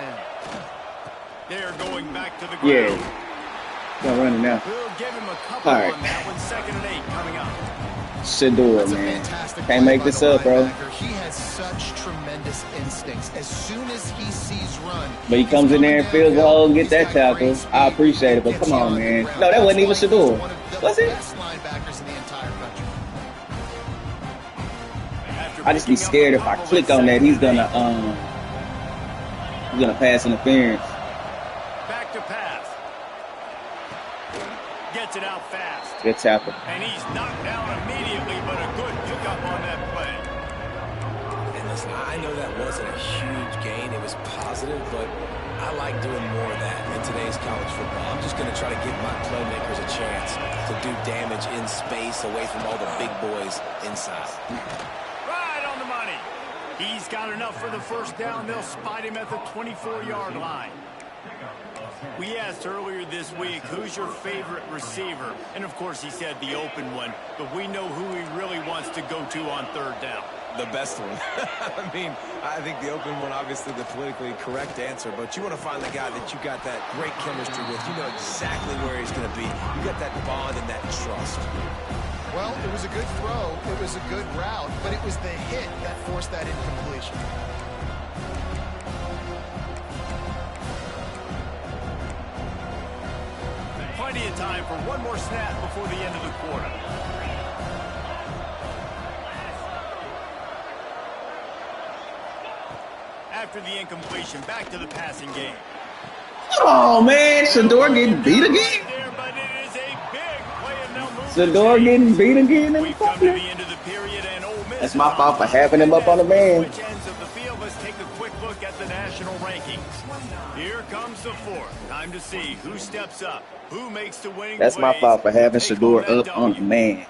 Speaker 1: They're going back to the ground.
Speaker 2: Yeah. Gonna run it now.
Speaker 1: We'll give him a couple
Speaker 2: All right.
Speaker 1: on that one. 2nd and 8 coming up.
Speaker 2: Shador,
Speaker 3: That's a
Speaker 2: man.
Speaker 3: fantastic
Speaker 2: Can't
Speaker 3: play
Speaker 2: make
Speaker 3: by
Speaker 2: this
Speaker 3: the
Speaker 2: up, bro.
Speaker 3: linebacker. He has such tremendous instincts. As soon as he sees run,
Speaker 2: But he comes in there and feels the hole and get that tackle. I appreciate it, but come on, man. No, that wasn't even Shador. Was it? I just be scared if I click on that, he's gonna pass interference.
Speaker 1: Back to pass. Gets it out fast.
Speaker 2: Good tackle.
Speaker 1: And he's knocked down immediately, but a good pickup on that play.
Speaker 4: And listen, I know that wasn't a huge gain. It was positive, but I like doing more of that in today's college football. I'm just going to try to give my playmakers a chance to do damage in space away from all the big boys inside.
Speaker 1: Right on the money. He's got enough for the first down. They'll spot him at the 24-yard line. We asked earlier this week, who's your favorite receiver? And, of course, he said the open one. But we know who he really wants to go to on third down.
Speaker 4: The best one. I mean, I think the open one, obviously the politically correct answer, but you want to find the guy that you got that great chemistry with. You know exactly where he's going to be. You got that bond and that trust.
Speaker 3: Well, it was a good throw. It was a good route, but it was the hit that forced that incompletion.
Speaker 1: Plenty of time for one more snap before the end of the quarter. After the incompletion, back to the passing game.
Speaker 2: Oh man, Shador getting beat again.
Speaker 1: There, but it is a big play, and they'll move
Speaker 2: Shador getting beat again in the
Speaker 1: We've come to the
Speaker 2: fucking.
Speaker 1: end of the period, and Ole Miss
Speaker 2: That's my fault for having him up on the man.
Speaker 1: Which ends of the field? Let's take a quick look at the national rankings. Here comes the fourth. Time to see who steps up, who makes the winning
Speaker 2: That's my
Speaker 1: plays,
Speaker 2: fault for having
Speaker 1: take
Speaker 2: Shador
Speaker 1: home that
Speaker 2: up on the
Speaker 1: W.
Speaker 2: man.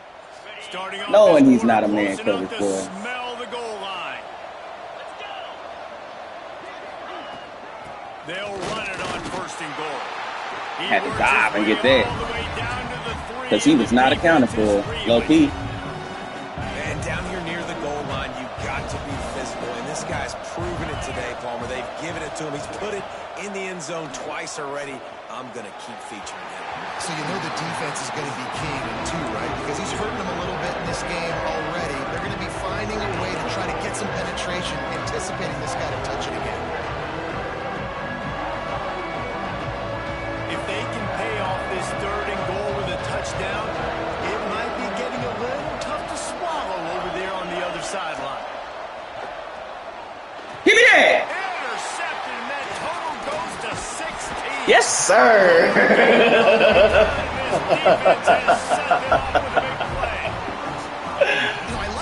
Speaker 1: Starting off
Speaker 2: Knowing
Speaker 1: this
Speaker 2: he's not a
Speaker 1: quarter,
Speaker 2: man
Speaker 1: close enough
Speaker 2: coverage
Speaker 1: to
Speaker 2: boy.
Speaker 1: smell the goal line. They'll run it on 1st and goal. He
Speaker 2: Had to
Speaker 1: works
Speaker 2: dive
Speaker 1: his
Speaker 2: and
Speaker 1: way
Speaker 2: get that.
Speaker 1: all the way down to the 3,
Speaker 2: Because he was not accounted for, low key.
Speaker 4: And down here near the goal line, you've got to be physical. And this guy's proven it today, Palmer. They've given it to him. He's put it in the end zone twice already. I'm going to keep featuring him.
Speaker 3: So you know the defense is going to be keying him too, right? Because he's hurting them a little bit in this game already. They're going to be finding a way to try to get some penetration, anticipating this guy to touch it again.
Speaker 1: If they can
Speaker 2: Yes, sir.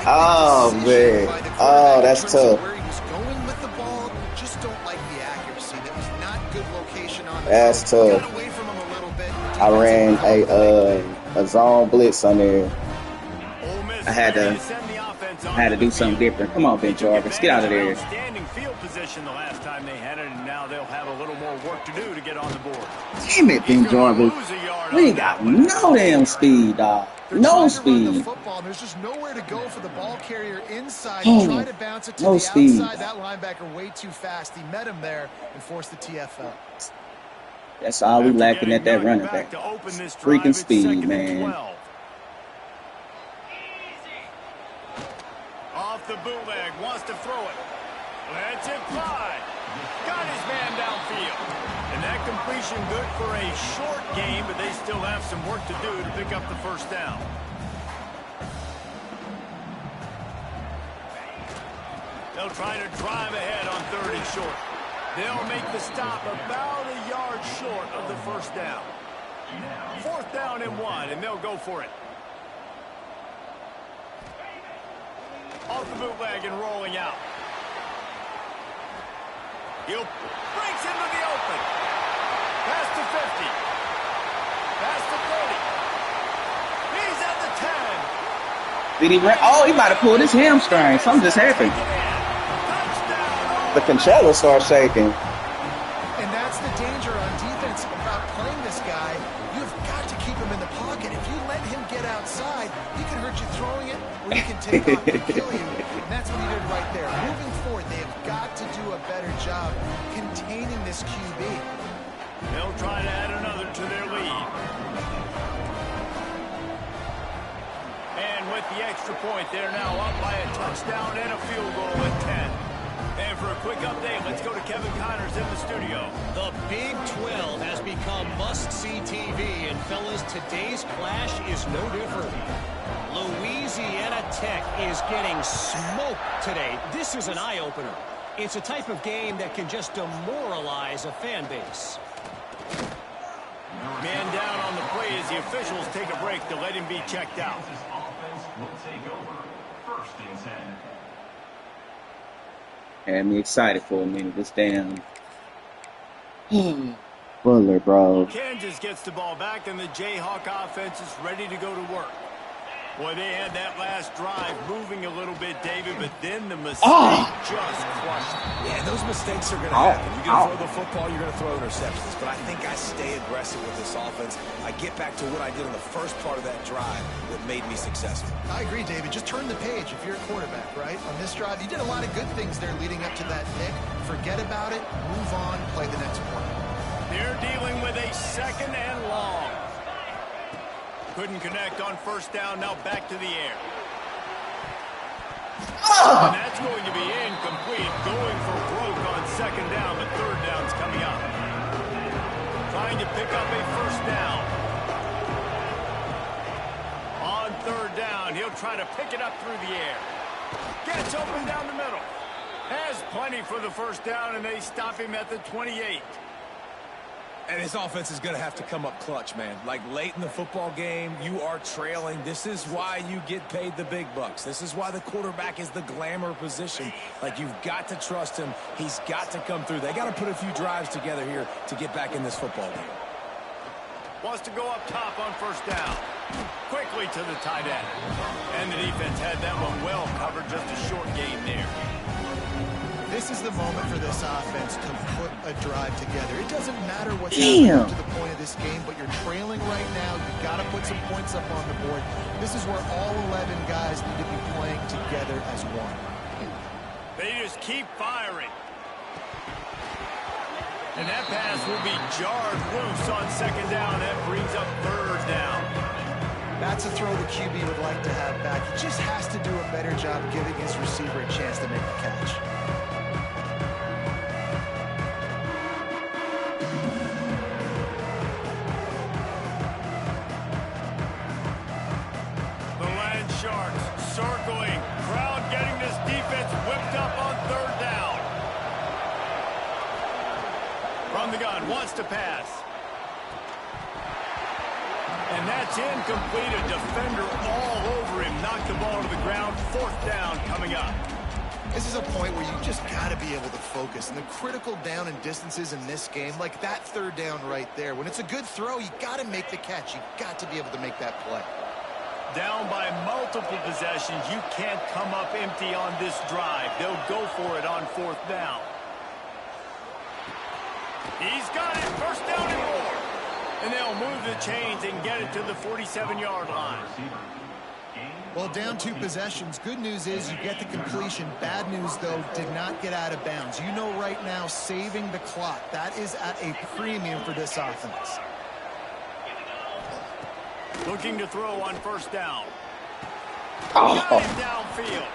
Speaker 2: Oh, man. Oh, that's tough.
Speaker 3: Where he was going with the ball, just don't like the accuracy. That was not good location on the
Speaker 2: That's
Speaker 3: throw.
Speaker 2: tough.
Speaker 3: Got away from him a little bit.
Speaker 2: I ran a zone blitz on there. I had to do something different. Come on, Ben Jarvis, get out of there.
Speaker 1: Standing field position the last time they had it, and now they'll have a little more work to do to get on the board.
Speaker 2: Damn it, Ben Jarvis. We ain't got no damn speed, dog. No speed.
Speaker 3: Football, there's just nowhere to go for the ball carrier inside.
Speaker 2: Oh,
Speaker 3: Try to bounce it to
Speaker 2: no
Speaker 3: the
Speaker 2: speed.
Speaker 3: outside. That linebacker way too fast. He met him there and forced the TFL.
Speaker 2: That's all we lacking at that running back. Freaking speed, man.
Speaker 1: Off the bootleg, wants to throw it. Lets it fly. Got his man downfield. And that completion good for a short game, but they still have some work to do to pick up the first down. They'll try to drive ahead on 3rd and short. They'll make the stop about a yard short of the first down. 4th down and 1, and they'll go for it. Off the bootleg and rolling out. He'll breaks into the open. Past the 50. Past the 30. He's at the 10.
Speaker 2: Did he run? Oh, he might have pulled his hamstring. Something just happened. The controller starts shaking.
Speaker 3: And that's the danger on defense about playing this guy. You've got to keep him in the pocket. If you let him get outside, he can hurt you throwing it, or he can take off and kill you. And that's what he did right there. Moving forward, they have got to do a better job containing this QB.
Speaker 1: They'll try to add another to their lead. And with the extra point, they're now up by a touchdown and a field goal at 10. And for a quick update, let's go to Kevin Connors in the studio.
Speaker 5: The Big 12 has become must-see TV, and fellas, today's clash is no different. Louisiana Tech is getting smoked today. This is an eye-opener. It's a type of game that can just demoralize a fan base.
Speaker 1: Man down on the play as the officials take a break to let him be checked out.
Speaker 2: Had me excited for a minute. This damn Butler, bro.
Speaker 1: Kansas gets the ball back, and the Jayhawk offense is ready to go to work. Boy, they had that last drive moving a little bit, David, but then the mistake just crushed them.
Speaker 4: Yeah, those mistakes are going to happen. You're going to throw the football, you're going to throw interceptions. But I think I stay aggressive with this offense. I get back to what I did in the first part of that drive that made me successful.
Speaker 3: I agree, David. Just turn the page if you're a quarterback, right? On this drive, you did a lot of good things there leading up to that pick. Forget about it, move on, play the next play.
Speaker 1: They're dealing with a 2nd and long. Couldn't connect on 1st down, now back to the air. And that's going to be incomplete. Going for broke on 2nd down, but 3rd down's coming up. Trying to pick up a 1st down. On 3rd down, he'll try to pick it up through the air. Gets open down the middle. Has plenty for the 1st down, and they stop him at the 28.
Speaker 4: And his offense is going to have to come up clutch, man. Like late in the football game, you are trailing. This is why you get paid the big bucks. This is why the quarterback is the glamour position. Like, you've got to trust him. He's got to come through. They got to put a few drives together here to get back in this football game.
Speaker 1: Wants to go up top on 1st down. Quickly to the tight end. And the defense had that one well covered. Just a short gain there.
Speaker 3: This is the moment for this offense to put a drive together. It doesn't matter what's happening up to the point of this game, but you're trailing right now. You've got to put some points up on the board. This is where all 11 guys need to be playing together as one.
Speaker 1: They just keep firing. And that pass will be jarred loose on 2nd down. That brings up 3rd down.
Speaker 3: That's a throw the QB would like to have back. He just has to do a better job giving his receiver a chance to make the catch.
Speaker 1: Circling, crowd getting this defense whipped up on 3rd down. From the gun, wants to pass. And that's incomplete. A defender all over him. Knocked the ball to the ground. 4th down coming up.
Speaker 3: This is a point where you just got to be able to focus. And the critical down and distances in this game, like that 3rd down right there, when it's a good throw, you got to make the catch. You got to be able to make that play.
Speaker 1: Down by multiple possessions. You can't come up empty on this drive. They'll go for it on 4th down. He's got it. 1st down and more. And they'll move the chains and get it to the 47-yard line.
Speaker 3: Well, down 2 possessions. Good news is you get the completion. Bad news, though, did not get out of bounds. You know right now, saving the clock. That is at a premium for this offense.
Speaker 1: Looking to throw on 1st down.
Speaker 2: Oh.
Speaker 1: Got it downfield.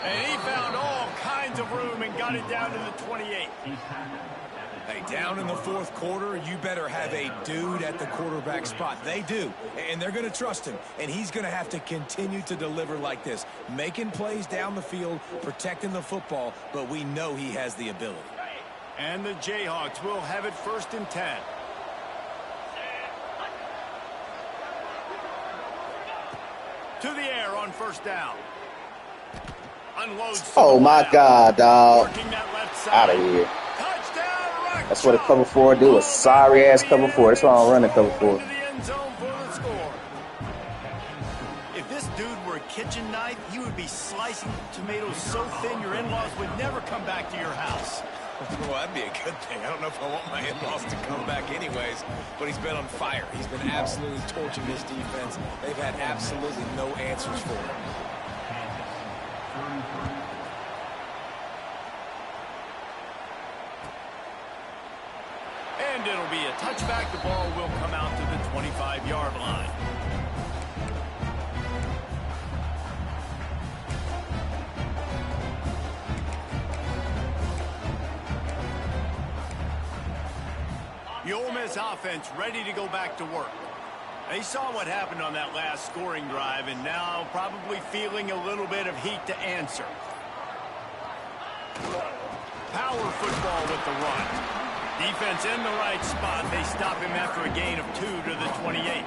Speaker 1: And he found all kinds of room and got it down to the 28.
Speaker 4: Hey, down in the 4th quarter, you better have a dude at the quarterback spot. They do, and they're going to trust him, and he's going to have to continue to deliver like this, making plays down the field, protecting the football, but we know he has the ability.
Speaker 1: And the Jayhawks will have it 1st and 10. To the air on 1st down. Unloads.
Speaker 2: Oh, my God, dog.
Speaker 1: Working that left side.
Speaker 2: Out of here.
Speaker 1: Touchdown,
Speaker 2: That's what a cover 4 do. A sorry-ass cover 4. That's why I don't run a cover 4.
Speaker 1: If this dude were a kitchen knife, he would be slicing tomatoes so thin your in-laws would never come back to your house.
Speaker 4: Well, that'd be a good thing. I don't know if I want my in-laws to come back anyways, but he's been on fire. He's been absolutely torching this defense. They've had absolutely no answers for him.
Speaker 1: And it'll be a touchback. The ball will come out to the 25-yard line. The Ole Miss offense ready to go back to work. They saw what happened on that last scoring drive and now probably feeling a little bit of heat to answer. Power football with the run. Defense in the right spot. They stop him after a gain of 2 to the 28.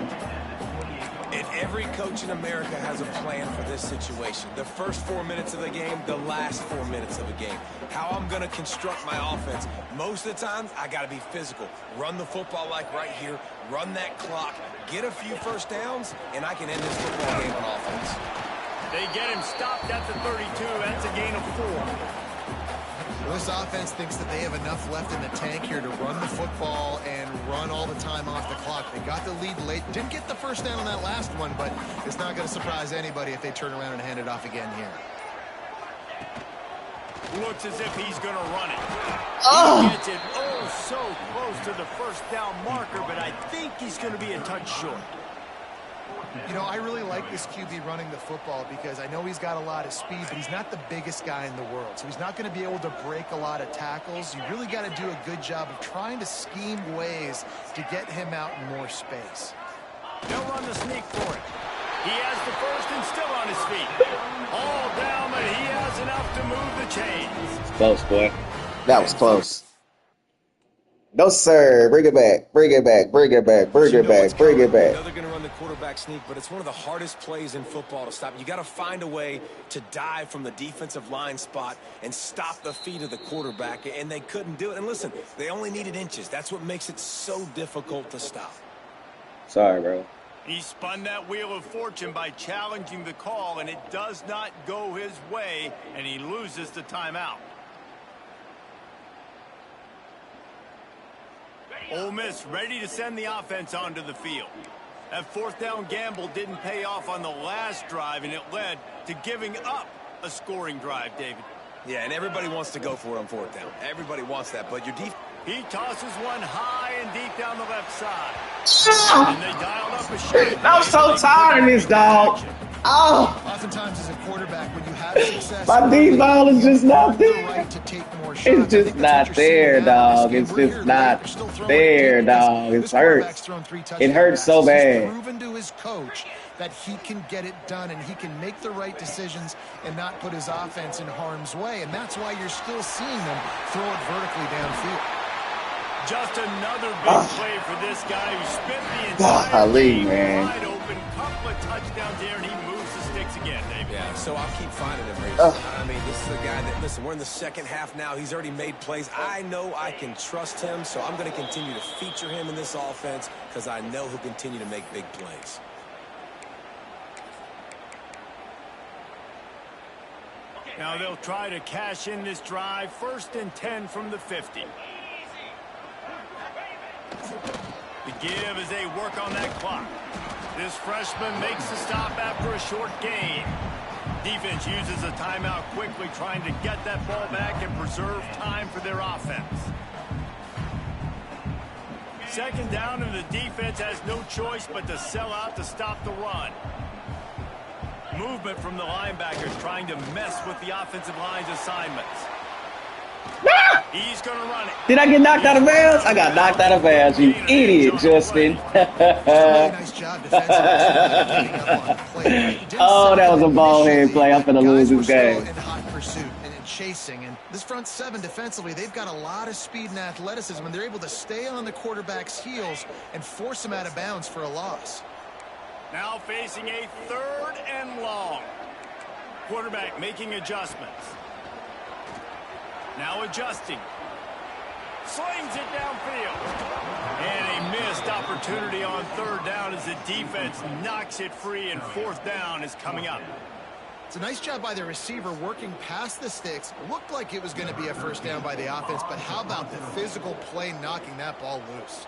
Speaker 4: And every coach in America has a plan for this situation. The first 4 minutes of the game, the last 4 minutes of the game. How I'm going to construct my offense. Most of the time, I got to be physical. Run the football like right here. Run that clock. Get a few 1st downs, and I can end this football game on offense.
Speaker 1: They get him stopped at the 32. That's a gain of 4.
Speaker 3: This offense thinks that they have enough left in the tank here to run the football and run all the time off the clock. They got the lead late. Didn't get the 1st down on that last one, but it's not going to surprise anybody if they turn around and hand it off again here.
Speaker 1: Looks as if he's going to run it.
Speaker 2: Oh.
Speaker 1: He gets it so close to the 1st down marker, but I think he's going to be a touch short.
Speaker 3: You know, I really like this QB running the football because I know he's got a lot of speed, but he's not the biggest guy in the world. So he's not going to be able to break a lot of tackles. You really got to do a good job of trying to scheme ways to get him out in more space.
Speaker 1: They'll run the sneak for it. He has the 1st and still on his feet. All down, but he has enough to move the chains.
Speaker 2: Close, boy. That was close. No, sir. Bring it back. Bring it back. Bring it back. Bring it back. Bring it back.
Speaker 4: I know they're going to run the quarterback sneak, but it's one of the hardest plays in football to stop. You got to find a way to dive from the defensive line spot and stop the feet of the quarterback, and they couldn't do it. And listen, they only needed inches. That's what makes it so difficult to stop.
Speaker 2: Sorry, bro.
Speaker 1: He spun that wheel of fortune by challenging the call, and it does not go his way, and he loses the timeout. Ole Miss ready to send the offense onto the field. That 4th down gamble didn't pay off on the last drive, and it led to giving up a scoring drive, David.
Speaker 4: Yeah, and everybody wants to go for it on 4th down. Everybody wants that, but your defense...
Speaker 1: He tosses one high and deep down the left side. And they dialed up a shot.
Speaker 2: I'm so tired of this, dog. Oh.
Speaker 3: Oftentimes as a quarterback, when you have success,
Speaker 2: My deep ball is just not there.
Speaker 3: Right to take more shots.
Speaker 2: It's just not there, dog. It's just not there, dog. It's hurt. It hurts so bad.
Speaker 3: He's proven to his coach that he can get it done and he can make the right decisions and not put his offense in harm's way. And that's why you're still seeing them throw it vertically downfield.
Speaker 1: Just another big play for this guy who spent the entire game wide open. Couple of touchdowns there, and he moves the sticks again, David.
Speaker 4: Yeah, so I'll keep finding him, Reese. I mean, this is a guy that, listen, we're in the second half now. He's already made plays. I know I can trust him, so I'm going to continue to feature him in this offense because I know he'll continue to make big plays.
Speaker 1: Now they'll try to cash in this drive. 1st and 10 from the 50. The give as they work on that clock. This freshman makes the stop after a short gain. Defense uses a timeout quickly, trying to get that ball back and preserve time for their offense. 2nd down, and the defense has no choice but to sell out to stop the run. Movement from the linebackers trying to mess with the offensive line's assignments. He's going to run it.
Speaker 2: Did I get knocked out of bounds? I got knocked out of bounds, you idiot, Justin. Oh, that was a ball head play. I'm going to lose this game.
Speaker 3: Chasing, and this front 7 defensively, they've got a lot of speed and athleticism, and they're able to stay on the quarterback's heels and force him out of bounds for a loss.
Speaker 1: Now facing a 3rd and long. Quarterback making adjustments. Now adjusting. Slings it downfield. And a missed opportunity on 3rd down as the defense knocks it free, and 4th down is coming up.
Speaker 3: It's a nice job by the receiver working past the sticks. Looked like it was going to be a 1st down by the offense, but how about the physical play knocking that ball loose?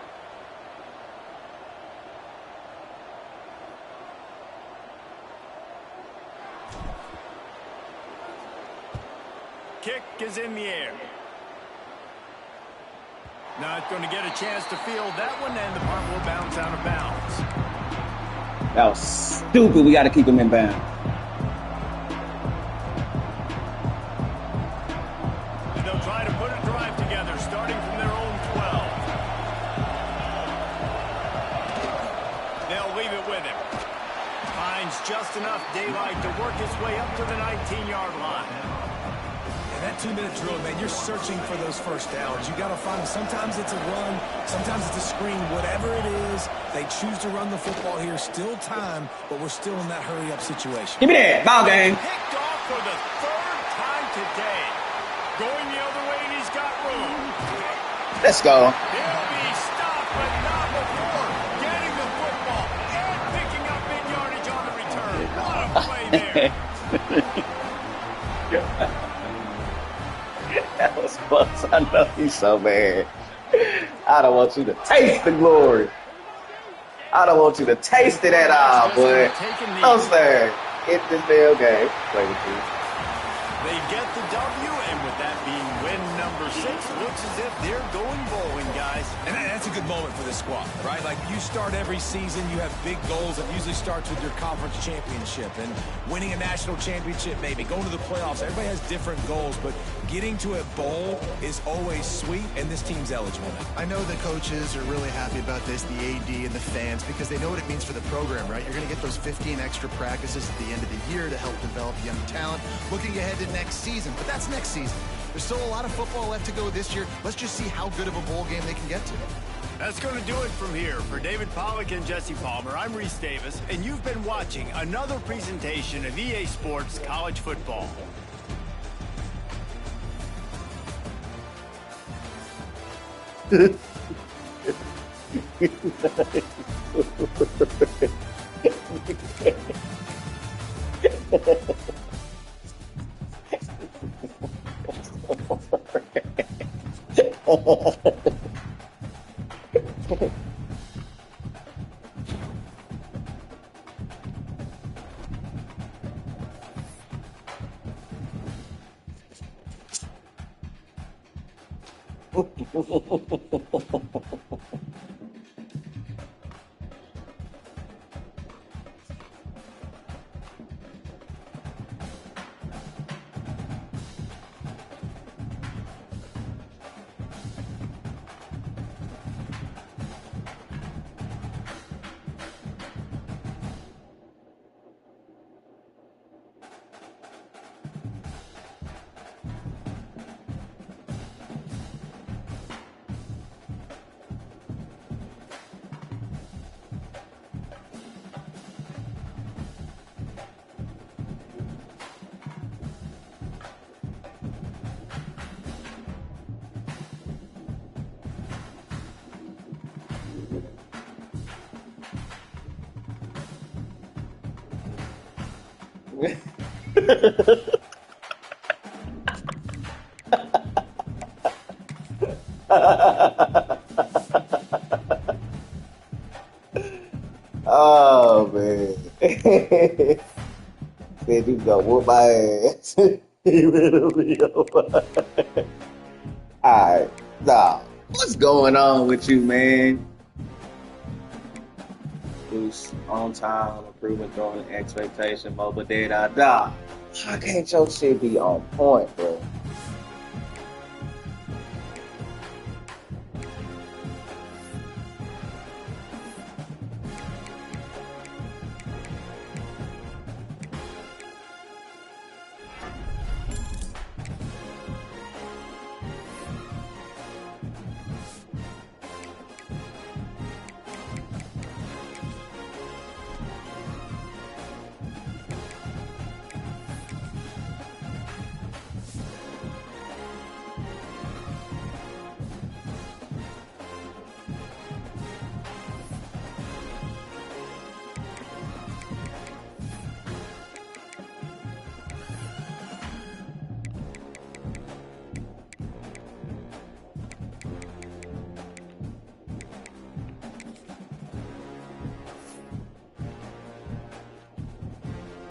Speaker 1: Kick is in the air. Not going to get a chance to field that one, and the punt will bounce out of bounds.
Speaker 2: That was stupid. We got to keep him in bounds.
Speaker 1: They'll try to put a drive together, starting from their own 12. They'll leave it with him. Finds just enough daylight to work his way up to the 19-yard line.
Speaker 4: That 2-minute drill, man, you're searching for those 1st downs. You got to find them. Sometimes it's a run, sometimes it's a screen. Whatever it is, they choose to run the football here. Still time, but we're still in that hurry-up situation.
Speaker 2: Give me that ball game.
Speaker 1: Picked off for the 3rd time today. Going the other way, and he's got room.
Speaker 2: Let's go.
Speaker 1: He'll be stopped, but not before getting the football and picking up mid-yardage on the return. What a play there.
Speaker 2: That was fun. I know he's so bad. I don't want you to taste the glory. I don't want you to taste it at all, boy. No, sir. Get this damn game. Play with you.
Speaker 1: They get the W, and with that being win number 6, looks as if they're going bowling, guys.
Speaker 4: And that's a good moment for this squad, right? Like, you start every season, you have big goals. It usually starts with your conference championship and winning a national championship, maybe going to the playoffs. Everybody has different goals, but getting to a bowl is always sweet, and this team's eligible now.
Speaker 3: I know the coaches are really happy about this, the AD and the fans, because they know what it means for the program, right? You're going to get those 15 extra practices at the end of the year to help develop young talent. Looking ahead to next season, but that's next season. There's still a lot of football left to go this year. Let's just see how good of a bowl game they can get to.
Speaker 1: That's going to do it from here. For David Pollack and Jesse Palmer, I'm Reese Davis, and you've been watching another presentation of EA Sports College Football.
Speaker 2: Oh man. Said you go whoop my ass. He will be over. Alright, dog. What's going on with you, man? Who's on time, improvement, throwing expectation, mobile data, dog. How can't your shit be on point, bro?